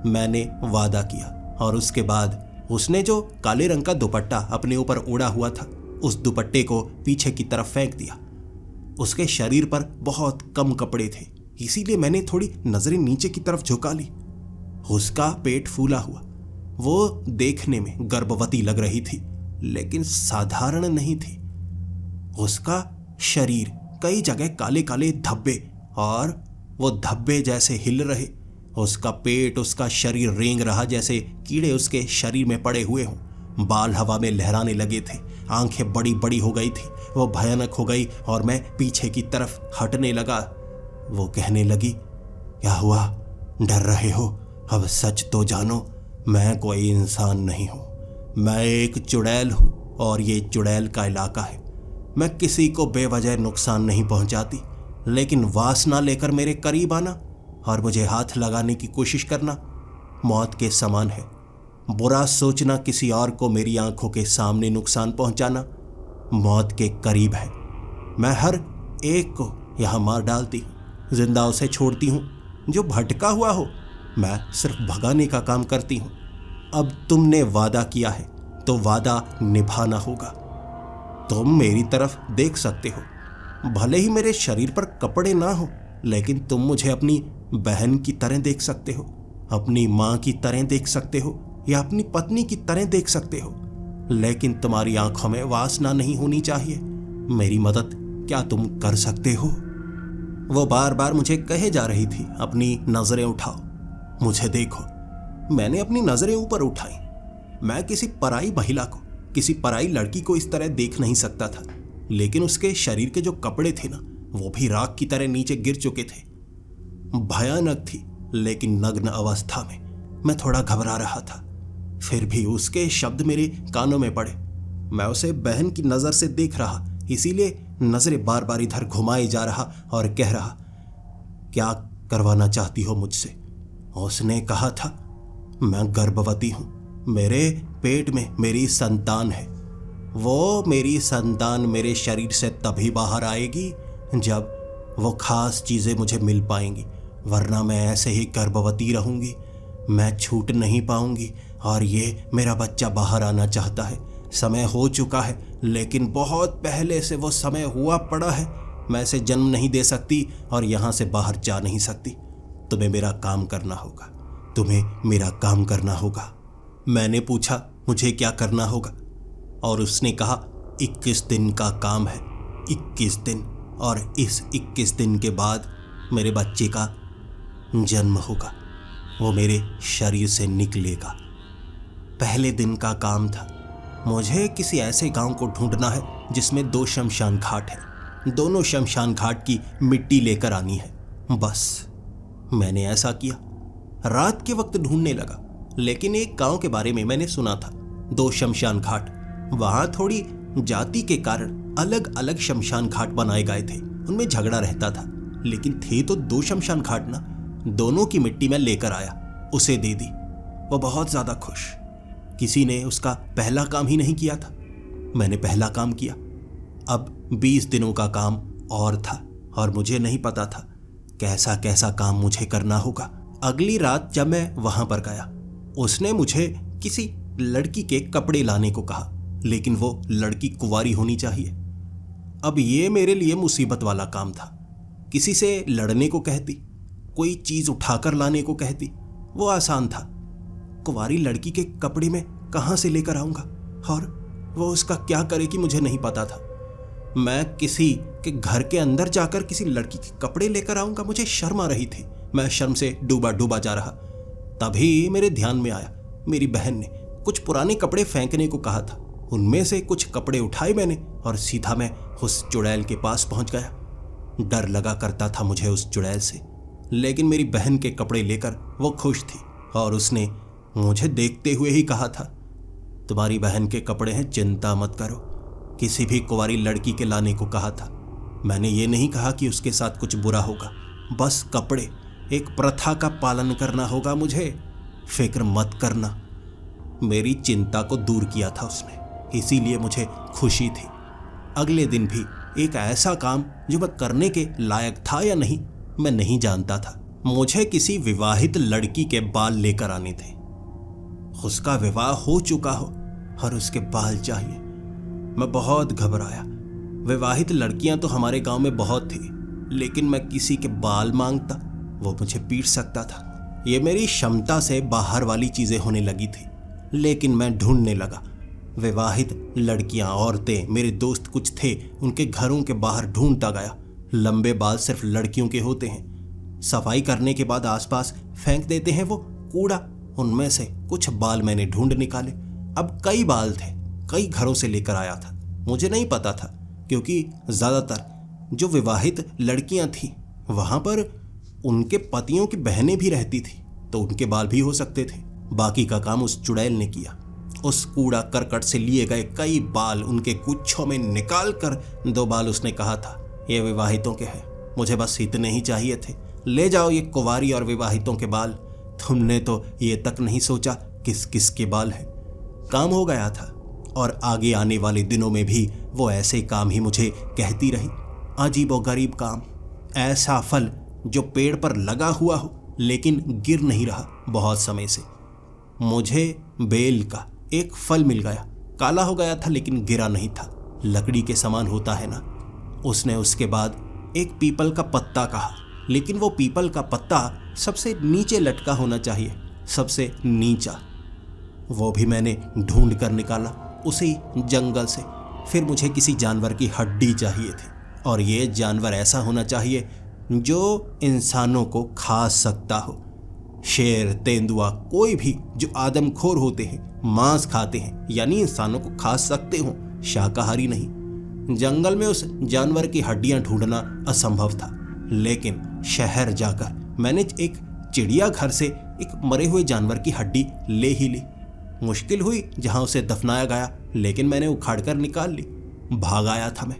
मैंने वादा किया और उसके बाद उसने जो काले रंग का दुपट्टा अपने ऊपर ओढ़ा हुआ था, उस दुपट्टे को पीछे की तरफ फेंक दिया। उसके शरीर पर बहुत कम कपड़े थे, इसीलिए मैंने थोड़ी नजरें नीचे की तरफ झुका ली। उसका पेट फूला हुआ, वो देखने में गर्भवती लग रही थी, लेकिन साधारण नहीं थी। उसका शरीर कई जगह काले काले धब्बे, और वो धब्बे जैसे हिल रहे। उसका पेट, उसका शरीर रेंग रहा जैसे कीड़े उसके शरीर में पड़े हुए हों। बाल हवा में लहराने लगे थे, आंखें बड़ी बड़ी हो गई थी, वो भयानक हो गई और मैं पीछे की तरफ हटने लगा। वो कहने लगी, क्या हुआ, डर रहे हो? अब सच तो जानो, मैं कोई इंसान नहीं हूँ, मैं एक चुड़ैल हूँ और ये चुड़ैल का इलाका है। मैं किसी को बेवजह नुकसान नहीं पहुँचाती, लेकिन वासना लेकर मेरे करीब आना और मुझे हाथ लगाने की कोशिश करना मौत के समान है। बुरा सोचना, किसी और को मेरी आंखों के सामने नुकसान पहुंचाना मौत के करीब है। मैं हर एक को यहाँ मार डालती हूँ, जिंदा उसे छोड़ती हूँ जो भटका हुआ हो। मैं सिर्फ भगाने का काम करती हूँ। अब तुमने वादा किया है तो वादा निभाना होगा। तुम मेरी तरफ देख सकते हो, भले ही मेरे शरीर पर कपड़े ना हो, लेकिन तुम मुझे अपनी बहन की तरह देख सकते हो, अपनी माँ की तरह देख सकते हो या अपनी पत्नी की तरह देख सकते हो, लेकिन तुम्हारी आंखों में वासना नहीं होनी चाहिए। मेरी मदद क्या तुम कर सकते हो? वो बार बार मुझे कहे जा रही थी, अपनी नजरें उठाओ, मुझे देखो। मैंने अपनी नजरें ऊपर उठाई। मैं किसी पराई महिला को, किसी पराई लड़की को इस तरह देख नहीं सकता था, लेकिन उसके शरीर के जो कपड़े थे ना, वो भी राख की तरह नीचे गिर चुके थे। भयानक थी, लेकिन नग्न अवस्था में मैं थोड़ा घबरा रहा था। फिर भी उसके शब्द मेरे कानों में पड़े। मैं उसे बहन की नज़र से देख रहा, इसीलिए नज़रें बार बार इधर घुमाई जा रहा और कह रहा, क्या करवाना चाहती हो मुझसे? उसने कहा था, मैं गर्भवती हूँ, मेरे पेट में मेरी संतान है। वो मेरी संतान मेरे शरीर से तभी बाहर आएगी जब वो खास चीज़ें मुझे मिल पाएंगी, वरना मैं ऐसे ही गर्भवती रहूँगी। मैं छूट नहीं पाऊँगी और ये मेरा बच्चा बाहर आना चाहता है। समय हो चुका है, लेकिन बहुत पहले से वो समय हुआ पड़ा है। मैं इसे जन्म नहीं दे सकती और यहाँ से बाहर जा नहीं सकती। तुम्हें मेरा काम करना होगा, तुम्हें मेरा काम करना होगा। मैंने पूछा, मुझे क्या करना होगा? और उसने कहा, 21 दिन का काम है, 21 दिन, और इस 21 दिन के बाद मेरे बच्चे का जन्म होगा। वो मेरे शरीर से निकलेगा। पहले दिन का काम था। मुझे किसी ऐसे गांव को ढूंढना है जिसमें 2 शमशान घाट है। दोनों शमशान घाट की मिट्टी लेकर आनी है। बस मैंने ऐसा किया। रात के वक्त ढूंढने लगा, लेकिन एक गांव के बारे में मैंने सुना था, 2 शमशान घाट। वहां थोड़ी जाति के कारण अलग अलग शमशान घाट बनाए गए थे, उनमें झगड़ा रहता था, लेकिन थे तो 2 शमशान घाट ना। दोनों की मिट्टी मैं लेकर आया, उसे दे दी। वो बहुत ज्यादा खुश। किसी ने उसका पहला काम ही नहीं किया था, मैंने पहला काम किया। अब 20 दिनों का काम और था और मुझे नहीं पता था कैसा कैसा काम मुझे करना होगा। अगली रात जब मैं वहां पर गया, उसने मुझे किसी लड़की के कपड़े लाने को कहा, लेकिन वो लड़की कुंवारी होनी चाहिए। अब ये मेरे लिए मुसीबत वाला काम था। किसी से लड़ने को कहती, कोई चीज उठाकर लाने को कहती, वो आसान था। कुंवारी लड़की के कपड़े में कहां से लेकर आऊंगा और वो उसका क्या करेगी मुझे नहीं पता था। मैं किसी के घर के अंदर जाकर किसी लड़की के कपड़े लेकर आऊंगा, मुझे शर्म आ रही थी। मैं शर्म से डूबा डूबा जा रहा। तभी मेरे ध्यान में आया, मेरी बहन ने कुछ पुराने कपड़े फेंकने को कहा था। उनमें से कुछ कपड़े उठाए मैंने और सीधा मैं उस चुड़ैल के पास पहुंच गया। डर लगा करता था मुझे उस चुड़ैल से, लेकिन मेरी बहन के कपड़े लेकर वो खुश थी और उसने मुझे देखते हुए ही कहा था, तुम्हारी बहन के कपड़े हैं, चिंता मत करो। किसी भी कुंवारी लड़की के लाने को कहा था। मैंने ये नहीं कहा कि उसके साथ कुछ बुरा होगा, बस कपड़े, एक प्रथा का पालन करना होगा मुझे, फिक्र मत करना। मेरी चिंता को दूर किया था उसने, इसीलिए मुझे खुशी थी। अगले दिन भी एक ऐसा काम जो मैं करने के लायक था या नहीं मैं नहीं जानता था। मुझे किसी विवाहित लड़की के बाल लेकर आने थे। उसका विवाह हो चुका हो और उसके बाल चाहिए। मैं बहुत घबराया। विवाहित लड़कियां तो हमारे गांव में बहुत थी, लेकिन मैं किसी के बाल मांगता, वो मुझे पीट सकता था। ये मेरी क्षमता से बाहर वाली चीजें होने लगी थी, लेकिन मैं ढूंढने लगा। विवाहित लड़कियां, औरतें, मेरे दोस्त कुछ थे, उनके घरों के बाहर ढूंढता गया। लंबे बाल सिर्फ लड़कियों के होते हैं, सफाई करने के बाद आसपास फेंक देते हैं वो कूड़ा। उनमें से कुछ बाल मैंने ढूंढ निकाले। अब कई बाल थे, कई घरों से लेकर आया था। मुझे नहीं पता था, क्योंकि ज़्यादातर जो विवाहित लड़कियां थीं वहाँ पर उनके पतियों की बहनें भी रहती थी, तो उनके बाल भी हो सकते थे। बाकी का काम उस चुड़ैल ने किया। उस कूड़ा करकट से लिए गए कई बाल उनके गुच्छों में निकाल कर 2 बाल उसने कहा था, ये विवाहितों के हैं, मुझे बस इतने ही चाहिए थे, ले जाओ ये कुंवारी और विवाहितों के बाल। तुमने तो ये तक नहीं सोचा किस किस के बाल हैं। काम हो गया था और आगे आने वाले दिनों में भी वो ऐसे काम ही मुझे कहती रही। अजीबोगरीब काम, ऐसा फल जो पेड़ पर लगा हुआ हो लेकिन गिर नहीं रहा बहुत समय से। मुझे बेल का एक फल मिल गया, काला हो गया था लेकिन गिरा नहीं था, लकड़ी के समान होता है ना। उसने उसके बाद एक पीपल का पत्ता कहा, लेकिन वो पीपल का पत्ता सबसे नीचे लटका होना चाहिए, सबसे नीचा। वो भी मैंने ढूंढ कर निकाला उसी जंगल से। फिर मुझे किसी जानवर की हड्डी चाहिए थी, और ये जानवर ऐसा होना चाहिए जो इंसानों को खा सकता हो। शेर, तेंदुआ, कोई भी जो आदमखोर होते हैं, मांस खाते हैं, यानी इंसानों को खा सकते हो, शाकाहारी नहीं। जंगल में उस जानवर की हड्डियां ढूंढना असंभव था, लेकिन शहर जाकर मैंने एक चिड़ियाघर से एक मरे हुए जानवर की हड्डी ले ही ली। मुश्किल हुई जहां उसे दफनाया गया, लेकिन मैंने उखाड़ कर निकाल ली। भाग आया था मैं।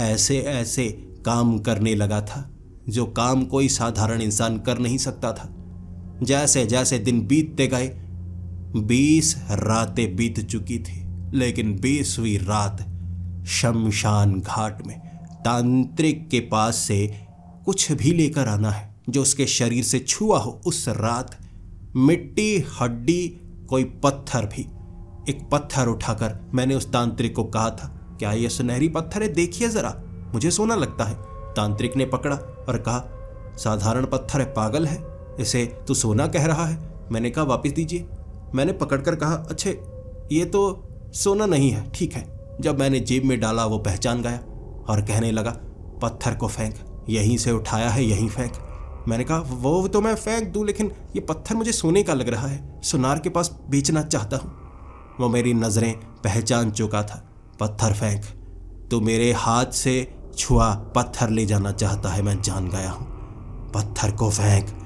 ऐसे ऐसे काम करने लगा था जो काम कोई साधारण इंसान कर नहीं सकता था। जैसे जैसे दिन बीतते गए, 20 रातें बीत चुकी थी, लेकिन 20वीं रात शमशान घाट में तांत्रिक के पास से कुछ भी लेकर आना है जो उसके शरीर से छुआ हो। उस रात मिट्टी, हड्डी, कोई पत्थर भी। एक पत्थर उठाकर मैंने उस तांत्रिक को कहा था, क्या यह सुनहरी पत्थर है? देखिए जरा, मुझे सोना लगता है। तांत्रिक ने पकड़ा और कहा, साधारण पत्थर है, पागल है, इसे तू सोना कह रहा है। मैंने कहा, वापस दीजिए। मैंने पकड़कर कहा, अच्छे ये तो सोना नहीं है, ठीक है। जब मैंने जेब में डाला वो पहचान गया और कहने लगा, पत्थर को फेंक, यहीं से उठाया है, यहीं फेंक। मैंने कहा, वो तो मैं फेंक दूं, लेकिन ये पत्थर मुझे सोने का लग रहा है, सुनार के पास बेचना चाहता हूँ। वो मेरी नज़रें पहचान चुका था। पत्थर फेंक, तो मेरे हाथ से छुआ पत्थर ले जाना चाहता है, मैं जान गया हूँ। पत्थर को फेंक।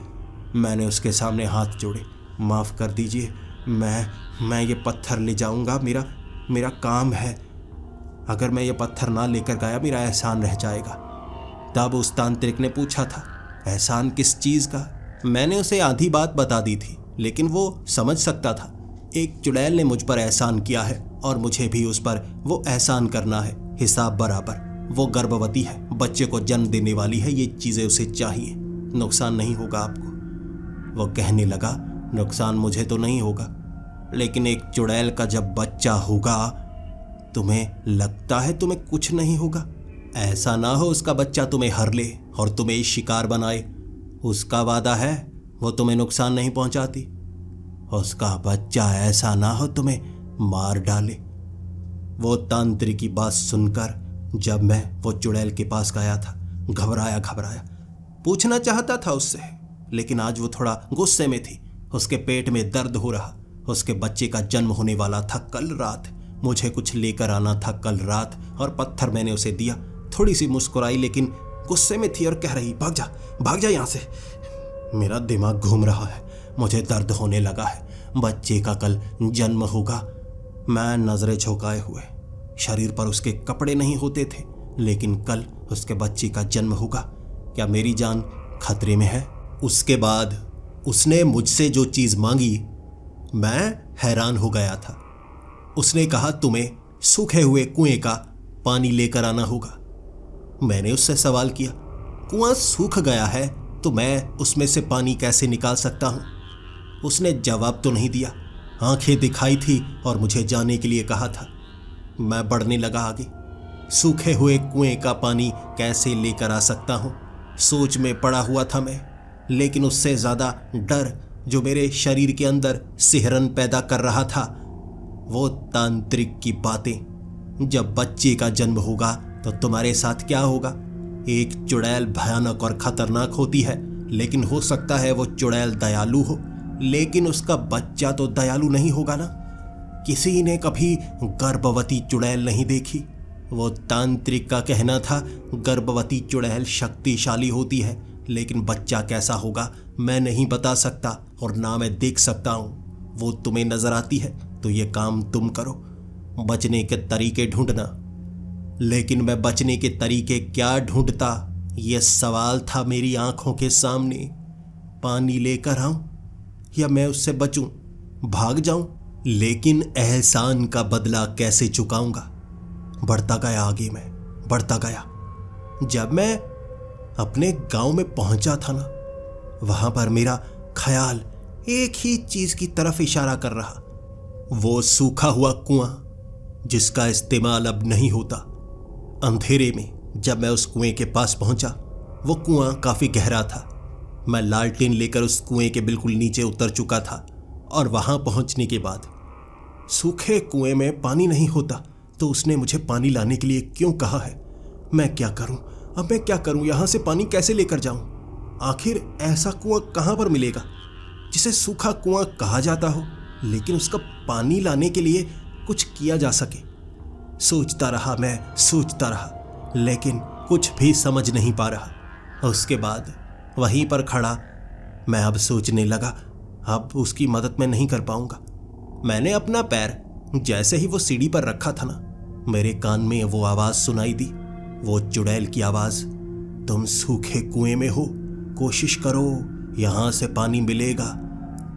मैंने उसके सामने हाथ जोड़े, माफ़ कर दीजिए, मैं ये पत्थर ले जाऊँगा, मेरा काम है। अगर मैं ये पत्थर ना लेकर गया, मेरा एहसान रह जाएगा। तब उस तांत्रिक ने पूछा था, एहसान किस चीज़ का? मैंने उसे आधी बात बता दी थी, लेकिन वो समझ सकता था। एक चुड़ैल ने मुझ पर एहसान किया है और मुझे भी उस पर वो एहसान करना है, हिसाब बराबर। वो गर्भवती है, बच्चे को जन्म देने वाली है, ये चीज़ें उसे चाहिए। नुकसान नहीं होगा आपको। वो कहने लगा, नुकसान मुझे तो नहीं होगा, लेकिन एक चुड़ैल का जब बच्चा होगा, तुम्हें लगता है तुम्हें कुछ नहीं होगा? ऐसा ना हो उसका बच्चा तुम्हें हर ले और तुम्हें शिकार बनाए। उसका वादा है वो तुम्हें नुकसान नहीं पहुंचाती। उसका बच्चा ऐसा ना हो तुम्हें मार डाले। वो तांत्रिक की बात सुनकर जब मैं वो चुड़ैल के पास गया था, घबराया पूछना चाहता था उससे, लेकिन आज वो थोड़ा गुस्से में थी। उसके पेट में दर्द हो रहा। उसके बच्चे का जन्म होने वाला था कल रात। मुझे कुछ लेकर आना था कल रात, और पत्थर मैंने उसे दिया। थोड़ी सी मुस्कुराई, लेकिन गुस्से में थी और कह रही, भाग जा यहाँ से। मेरा दिमाग घूम रहा है, मुझे दर्द होने लगा है। बच्चे का कल जन्म होगा। मैं नजरें झुकाए हुए, शरीर पर उसके कपड़े नहीं होते थे, लेकिन कल उसके बच्चे का जन्म होगा। क्या मेरी जान खतरे में है? उसके बाद उसने मुझसे जो चीज मांगी, मैं हैरान हो गया था। उसने कहा, तुम्हें सूखे हुए कुएं का पानी लेकर आना होगा। मैंने उससे सवाल किया, कुआं सूख गया है तो मैं उसमें से पानी कैसे निकाल सकता हूं? उसने जवाब तो नहीं दिया। आंखें दिखाई थी और मुझे जाने के लिए कहा था। मैं बढ़ने लगा आगे। सूखे हुए कुएं का पानी कैसे लेकर आ सकता हूं? सोच में पड़ा हुआ था मैं, लेकिन उससे ज्यादा डर जो मेरे शरीर के अंदर सिहरन पैदा कर रहा था, वो तांत्रिक की बातें। जब बच्चे का जन्म होगा तो तुम्हारे साथ क्या होगा? एक चुड़ैल भयानक और खतरनाक होती है, लेकिन हो सकता है वो चुड़ैल दयालु हो, लेकिन उसका बच्चा तो दयालु नहीं होगा ना। किसी ने कभी गर्भवती चुड़ैल नहीं देखी। वो तांत्रिक का कहना था, गर्भवती चुड़ैल शक्तिशाली होती है, लेकिन बच्चा कैसा होगा मैं नहीं बता सकता और ना मैं देख सकता हूँ। वो तुम्हें नजर आती है तो ये काम तुम करो, बचने के तरीके ढूंढना। लेकिन मैं बचने के तरीके क्या ढूंढता, यह सवाल था मेरी आंखों के सामने। पानी लेकर आऊं या मैं उससे बचूं, भाग जाऊं? लेकिन एहसान का बदला कैसे चुकाऊंगा? बढ़ता गया आगे, मैं बढ़ता गया। जब मैं अपने गांव में पहुंचा था ना, वहां पर मेरा ख्याल एक ही चीज की तरफ इशारा कर रहा, वो सूखा हुआ कुआं जिसका इस्तेमाल अब नहीं होता। अंधेरे में जब मैं उस कुएं के पास पहुंचा, वो कुआं काफी गहरा था। मैं लालटेन लेकर उस कुएं के बिल्कुल नीचे उतर चुका था, और वहां पहुंचने के बाद सूखे कुएं में पानी नहीं होता तो उसने मुझे पानी लाने के लिए क्यों कहा है? मैं क्या करूं? अब मैं क्या करूं? यहां से पानी कैसे लेकर जाऊं? आखिर ऐसा कुआं कहां पर मिलेगा जिसे सूखा कुआं कहा जाता हो, लेकिन उसका पानी लाने के लिए कुछ किया जा सके? सोचता रहा मैं, सोचता रहा, लेकिन कुछ भी समझ नहीं पा रहा। उसके बाद वहीं पर खड़ा मैं अब सोचने लगा, अब उसकी मदद मैं नहीं कर पाऊंगा। मैंने अपना पैर जैसे ही वो सीढ़ी पर रखा था ना, मेरे कान में वो आवाज सुनाई दी, वो चुड़ैल की आवाज। तुम सूखे कुएं में हो, कोशिश करो, यहां से पानी मिलेगा।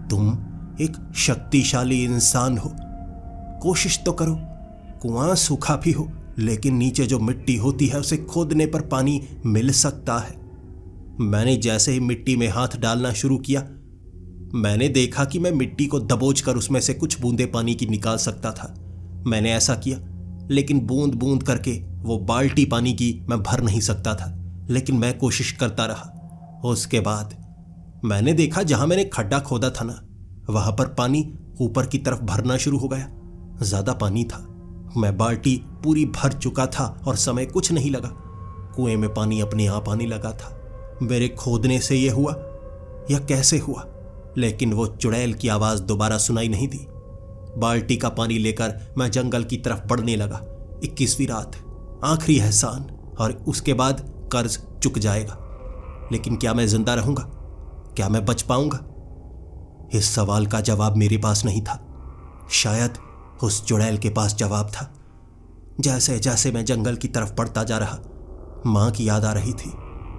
तुम एक शक्तिशाली इंसान हो, कोशिश तो करो। कुआं सूखा भी हो, लेकिन नीचे जो मिट्टी होती है उसे खोदने पर पानी मिल सकता है। मैंने जैसे ही मिट्टी में हाथ डालना शुरू किया, मैंने देखा कि मैं मिट्टी को दबोच कर उसमें से कुछ बूंदे पानी की निकाल सकता था। मैंने ऐसा किया, लेकिन बूंद बूंद करके वो बाल्टी पानी की मैं भर नहीं सकता था, लेकिन मैं कोशिश करता रहा। उसके बाद मैंने देखा जहां मैंने खड्डा खोदा था ना, वहां पर पानी ऊपर की तरफ भरना शुरू हो गया। ज्यादा पानी था, मैं बाल्टी पूरी भर चुका था और समय कुछ नहीं लगा। कुएं में पानी अपने आप आने लगा था। मेरे खोदने से यह हुआ या कैसे हुआ, लेकिन वो चुड़ैल की आवाज दोबारा सुनाई नहीं दी। बाल्टी का पानी लेकर मैं जंगल की तरफ बढ़ने लगा। 21वीं रात, आखिरी एहसान, और उसके बाद कर्ज चुक जाएगा। लेकिन क्या मैं जिंदा रहूंगा? क्या मैं बच पाऊंगा? इस सवाल का जवाब मेरे पास नहीं था। शायद उस चुड़ैल के पास जवाब था। जैसे जैसे मैं जंगल की तरफ बढ़ता जा रहा, मां की याद आ रही थी,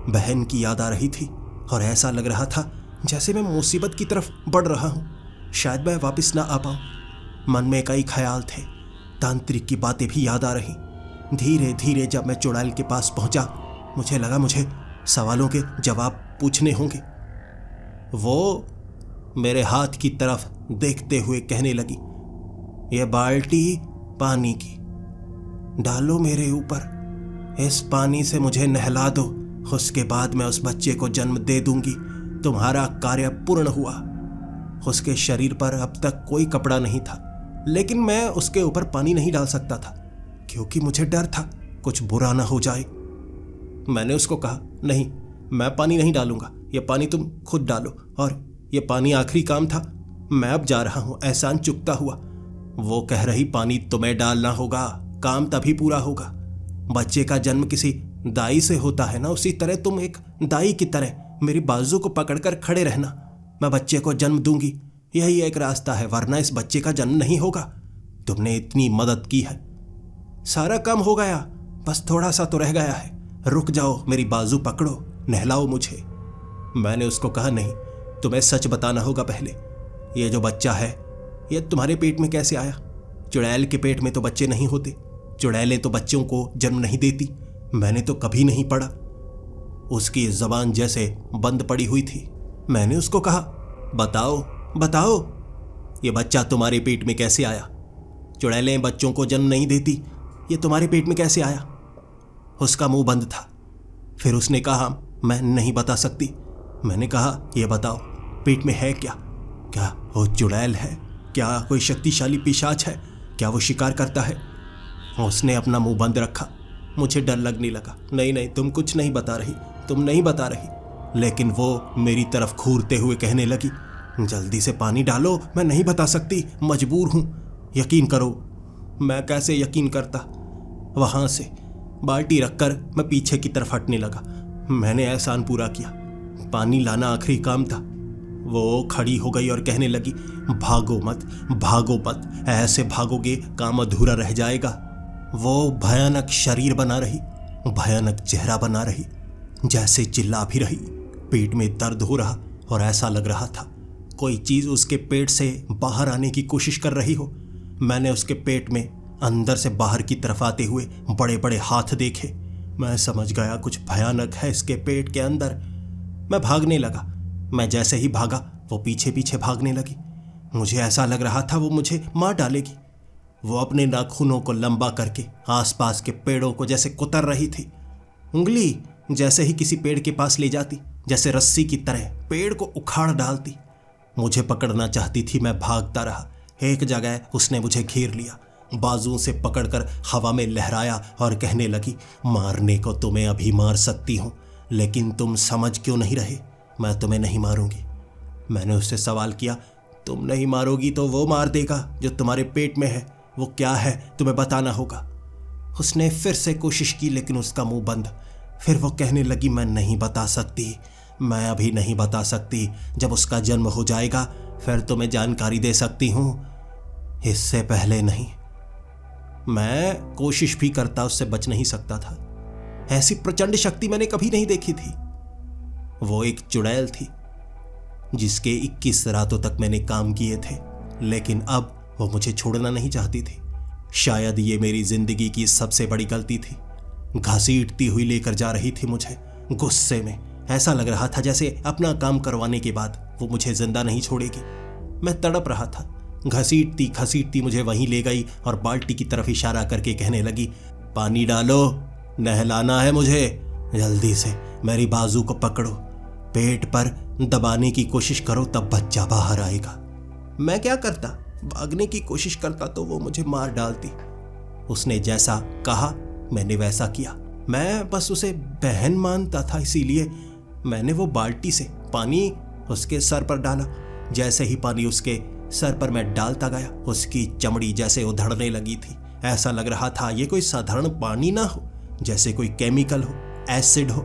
बहन की याद आ रही थी, और ऐसा लग रहा था जैसे मैं मुसीबत की तरफ बढ़ रहा हूं। शायद मैं वापस ना आ पाऊं। मन में कई ख्याल थे, तांत्रिक की बातें भी याद आ रही। धीरे धीरे जब मैं चुड़ैल के पास पहुंचा, मुझे लगा मुझे सवालों के जवाब पूछने होंगे। वो मेरे हाथ की तरफ देखते हुए कहने लगी, यह बाल्टी पानी की, डालो मेरे ऊपर, इस पानी से मुझे नहला दो, उसके बाद मैं उस बच्चे को जन्म दे दूंगी। तुम्हारा कार्य पूर्ण हुआ। उसके शरीर पर अब तक कोई कपड़ा नहीं था, लेकिन मैं उसके ऊपर पानी नहीं डाल सकता था, क्योंकि मुझे डर था कुछ बुरा ना हो जाए। मैंने उसको कहा, नहीं, मैं पानी नहीं डालूंगा, यह पानी तुम खुद डालो, और यह पानी आखिरी काम था, मैं अब जा रहा हूं, एहसान चुकता हुआ। वो कह रही, पानी तुम्हें डालना होगा, काम तभी पूरा होगा। बच्चे का जन्म किसी दाई से होता है ना, उसी तरह तुम एक दाई की तरह मेरी बाजू को पकड़कर खड़े रहना। मैं बच्चे को जन्म दूंगी, यही एक रास्ता है, वरना इस बच्चे का जन्म नहीं होगा। तुमने इतनी मदद की है, सारा काम हो गया, बस थोड़ा सा तो रह गया है। रुक जाओ, मेरी बाजू पकड़ो, नहलाओ मुझे। मैंने उसको कहा, नहीं, तुम्हें सच बताना होगा पहले। ये जो बच्चा है, ये तुम्हारे पेट में कैसे आया? चुड़ैल के पेट में तो बच्चे नहीं होते, चुड़ैलें तो बच्चों को जन्म नहीं देती। मैंने तो कभी नहीं पढ़ा। उसकी जबान जैसे बंद पड़ी हुई थी। मैंने उसको कहा, बताओ बताओ, ये बच्चा तुम्हारे पेट में कैसे आया? चुड़ैलें बच्चों को जन्म नहीं देती, ये तुम्हारे पेट में कैसे आया? उसका मुंह बंद था। फिर उसने कहा, मैं नहीं बता सकती। मैंने कहा, ये बताओ, पेट में है क्या? क्या वो चुड़ैल है? क्या कोई शक्तिशाली पिशाच है? क्या वो शिकार करता है? उसने अपना मुंह बंद रखा। मुझे डर लगने लगा। नहीं नहीं, तुम कुछ नहीं बता रही, तुम नहीं बता रही। लेकिन वो मेरी तरफ घूरते हुए कहने लगी, जल्दी से पानी डालो, मैं नहीं बता सकती, मजबूर हूं, यकीन करो। मैं कैसे यकीन करता? वहां से बाल्टी रखकर मैं पीछे की तरफ हटने लगा। मैंने एहसान पूरा किया, पानी लाना आखिरी काम था। वो खड़ी हो गई और कहने लगी, भागो मत, भागो मत, ऐसे भागोगे काम अधूरा रह जाएगा। वो भयानक शरीर बना रही, भयानक चेहरा बना रही, जैसे चिल्ला भी रही। पेट में दर्द हो रहा और ऐसा लग रहा था कोई चीज उसके पेट से बाहर आने की कोशिश कर रही हो। मैंने उसके पेट में अंदर से बाहर की तरफ आते हुए बड़े बड़े हाथ देखे। मैं समझ गया कुछ भयानक है इसके पेट के अंदर। मैं भागने लगा। मैं जैसे ही भागा, वो पीछे पीछे भागने लगी। मुझे ऐसा लग रहा था वो मुझे मार डालेगी। वो अपने नाखूनों को लंबा करके आसपास के पेड़ों को जैसे कुतर रही थी। उंगली जैसे ही किसी पेड़ के पास ले जाती, जैसे रस्सी की तरह पेड़ को उखाड़ डालती। मुझे पकड़ना चाहती थी। मैं भागता रहा। एक जगह उसने मुझे घेर लिया, बाजुओं से पकड़कर हवा में लहराया और कहने लगी, मारने को तुम्हें अभी मार सकती हूँ, लेकिन तुम समझ क्यों नहीं रहे? मैं तुम्हें नहीं मारूंगी। मैंने उससे सवाल किया, तुम नहीं मारोगी तो वो मार देगा जो तुम्हारे पेट में है। वो क्या है तुम्हें बताना होगा। उसने फिर से कोशिश की, लेकिन उसका मुंह बंद। फिर वो कहने लगी, मैं नहीं बता सकती, मैं अभी नहीं बता सकती, जब उसका जन्म हो जाएगा फिर तुम्हें जानकारी दे सकती हूं, इससे पहले नहीं। मैं कोशिश भी करता उससे बच नहीं सकता था। ऐसी प्रचंड शक्ति मैंने कभी नहीं देखी थी। वो एक चुड़ैल थी जिसके 21 रातों तक मैंने काम किए थे, लेकिन अब वो मुझे छोड़ना नहीं चाहती थी। शायद ये मेरी जिंदगी की सबसे बड़ी गलती थी। घसीटती हुई लेकर जा रही थी मुझे गुस्से में। ऐसा लग रहा था जैसे अपना काम करवाने के बाद वो मुझे जिंदा नहीं छोड़ेगी। मैं तड़प रहा था। घसीटती घसीटती मुझे वहीं ले गई और बाल्टी की तरफ इशारा करके कहने लगी, पानी डालो, नहलाना है मुझे, जल्दी से मेरी बाजू को पकड़ो, पेट पर दबाने की कोशिश करो, तब बच्चा बाहर आएगा। मैं क्या करता, भागने की कोशिश करता तो वो मुझे मार डालती। उसने जैसा कहा मैंने वैसा किया। मैं बस उसे बहन मानता था, इसीलिए मैंने वो बाल्टी से पानी उसके सर पर डाला। जैसे ही पानी उसके सर पर मैं डालता गया, उसकी चमड़ी जैसे उधड़ने लगी थी। ऐसा लग रहा था ये कोई साधारण पानी ना हो, जैसे कोई केमिकल हो, एसिड हो।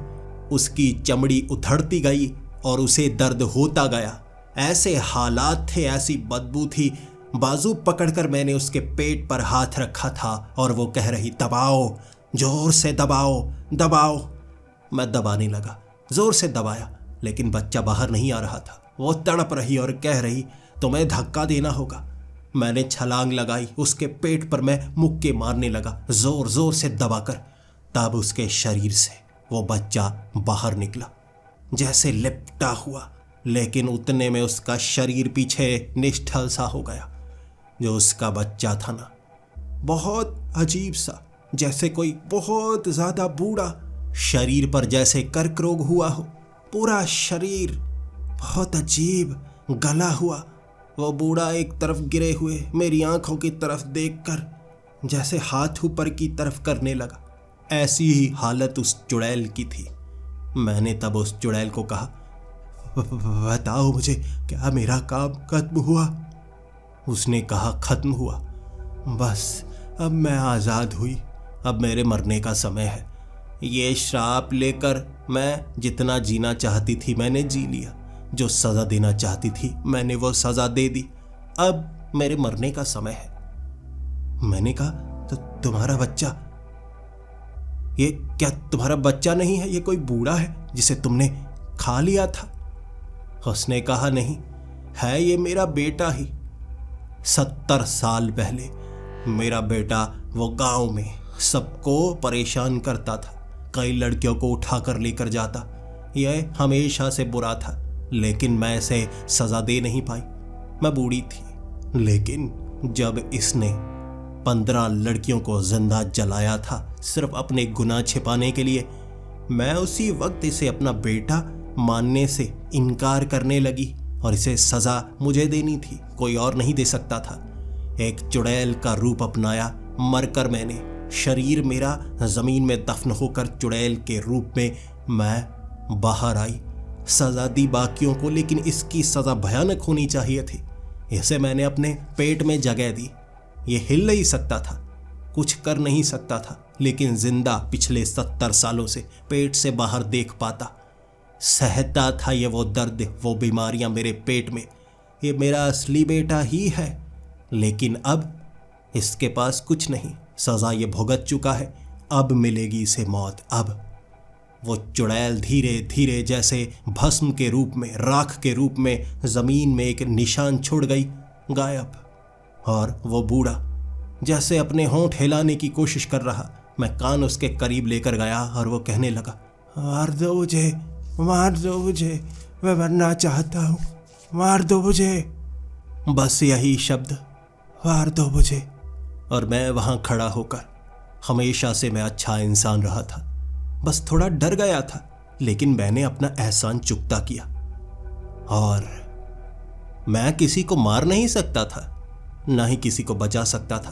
उसकी चमड़ी उधड़ती गई और उसे दर्द होता गया। ऐसे हालात थे, ऐसी बदबू थी। बाजू पकड़कर मैंने उसके पेट पर हाथ रखा था और वो कह रही, दबाओ, जोर से दबाओ, दबाओ। मैं दबाने लगा, जोर से दबाया, लेकिन बच्चा बाहर नहीं आ रहा था। वो तड़प रही और कह रही, तुम्हें धक्का देना होगा। मैंने छलांग लगाई, उसके पेट पर मैं मुक्के मारने लगा, जोर जोर से दबाकर। तब उसके शरीर से वो बच्चा बाहर निकला, जैसे लिपटा हुआ, लेकिन उतने में उसका शरीर पीछे निश्चल सा हो गया। जो उसका बच्चा था ना, बहुत अजीब सा, जैसे कोई बहुत ज्यादा बूढ़ा। शरीर पर जैसे कर्क रोग हुआ हो, पूरा शरीर बहुत अजीब गला हुआ। वो बूढ़ा एक तरफ गिरे हुए मेरी आंखों की तरफ देखकर जैसे हाथ ऊपर की तरफ करने लगा। ऐसी ही हालत उस चुड़ैल की थी। मैंने तब उस चुड़ैल को कहा, बताओ मुझे, क्या मेरा काम खत्म हुआ? उसने कहा, खत्म हुआ, बस अब मैं आज़ाद हुई, अब मेरे मरने का समय है। ये श्राप लेकर मैं जितना जीना चाहती थी मैंने जी लिया, जो सज़ा देना चाहती थी मैंने वो सज़ा दे दी, अब मेरे मरने का समय है। मैंने कहा, तो तुम्हारा बच्चा, ये क्या तुम्हारा बच्चा नहीं है? ये कोई बूढ़ा है जिसे तुमने खा लिया था? उसने कहा, नहीं है, ये मेरा बेटा ही। 70 साल पहले मेरा बेटा वो गांव में सबको परेशान करता था, कई लड़कियों को उठाकर लेकर जाता। यह हमेशा से बुरा था, लेकिन मैं इसे सजा दे नहीं पाई। मैं बूढ़ी थी, लेकिन जब इसने 15 लड़कियों को जिंदा जलाया था सिर्फ अपने गुनाह छिपाने के लिए, मैं उसी वक्त इसे अपना बेटा मानने से इनकार करने लगी और इसे सजा मुझे देनी थी, कोई और नहीं दे सकता था। एक चुड़ैल का रूप अपनाया, मरकर मैंने, शरीर मेरा जमीन में दफन होकर चुड़ैल के रूप में मैं बाहर आई। सजा दी बाकियों को, लेकिन इसकी सजा भयानक होनी चाहिए थी। इसे मैंने अपने पेट में जगह दी। ये हिल नहीं सकता था, कुछ कर नहीं सकता था, लेकिन जिंदा पिछले 70 सालों से पेट से बाहर देख पाता। सहता था ये वो दर्द, वो बीमारियां मेरे पेट में। ये मेरा असली बेटा ही है, लेकिन अब इसके पास कुछ नहीं, सजा ये भुगत चुका है, अब मिलेगी इसे मौत। अब वो चुड़ैल धीरे धीरे जैसे भस्म के रूप में, राख के रूप में जमीन में एक निशान छोड़ गई, गायब। और वो बूढ़ा जैसे अपने होंठ हिलाने की कोशिश कर रहा। मैं कान उसके करीब लेकर गया और वो कहने लगा, मार दो मुझे, मार दो मुझे, मैं मरना चाहता हूँ, मार दो मुझे। बस यही शब्द, मार दो मुझे। और मैं वहाँ खड़ा होकर, हमेशा से मैं अच्छा इंसान रहा था, बस थोड़ा डर गया था, लेकिन मैंने अपना एहसान चुकता किया। और मैं किसी को मार नहीं सकता था, ना ही किसी को बचा सकता था।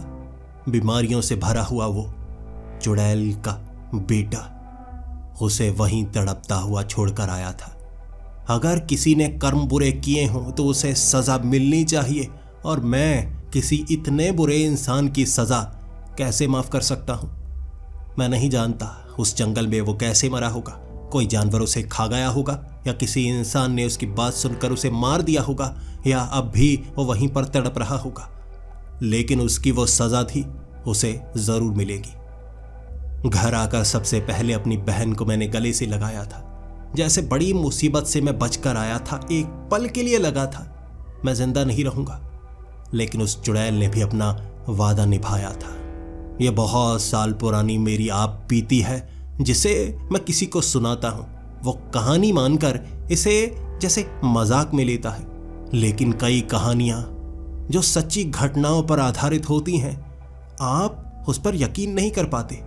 बीमारियों से भरा हुआ वो चुड़ैल का बेटा उसे वहीं तड़पता हुआ छोड़कर आया था। अगर किसी ने कर्म बुरे किए हों तो उसे सजा मिलनी चाहिए, और मैं किसी इतने बुरे इंसान की सजा कैसे माफ कर सकता हूं? मैं नहीं जानता उस जंगल में वो कैसे मरा होगा, कोई जानवर उसे खा गया होगा, या किसी इंसान ने उसकी बात सुनकर उसे मार दिया होगा, या अब भी वो वहीं पर तड़प रहा होगा। लेकिन उसकी वो सजा थी, उसे जरूर मिलेगी। घर आकर सबसे पहले अपनी बहन को मैंने गले से लगाया था, जैसे बड़ी मुसीबत से मैं बचकर आया था। एक पल के लिए लगा था मैं जिंदा नहीं रहूंगा, लेकिन उस चुड़ैल ने भी अपना वादा निभाया था। यह बहुत साल पुरानी मेरी आप बीती है, जिसे मैं किसी को सुनाता हूं। वो कहानी मानकर इसे जैसे मजाक में लेता है, लेकिन कई कहानियां जो सच्ची घटनाओं पर आधारित होती हैं, आप उस पर यकीन नहीं कर पाते,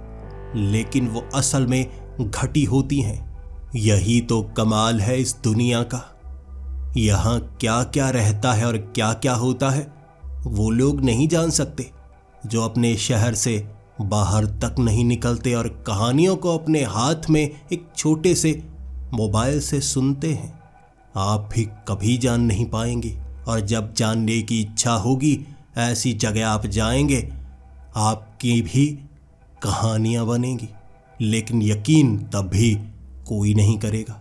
लेकिन वो असल में घटी होती हैं। यही तो कमाल है इस दुनिया का। यहां क्या क्या रहता है और क्या क्या होता है, वो लोग नहीं जान सकते जो अपने शहर से बाहर तक नहीं निकलते और कहानियों को अपने हाथ में एक छोटे से मोबाइल से सुनते हैं। आप भी कभी जान नहीं पाएंगे, और जब जानने की इच्छा होगी, ऐसी जगह आप जाएंगे, आपकी भी कहानियां बनेंगी, लेकिन यकीन तब भी कोई नहीं करेगा।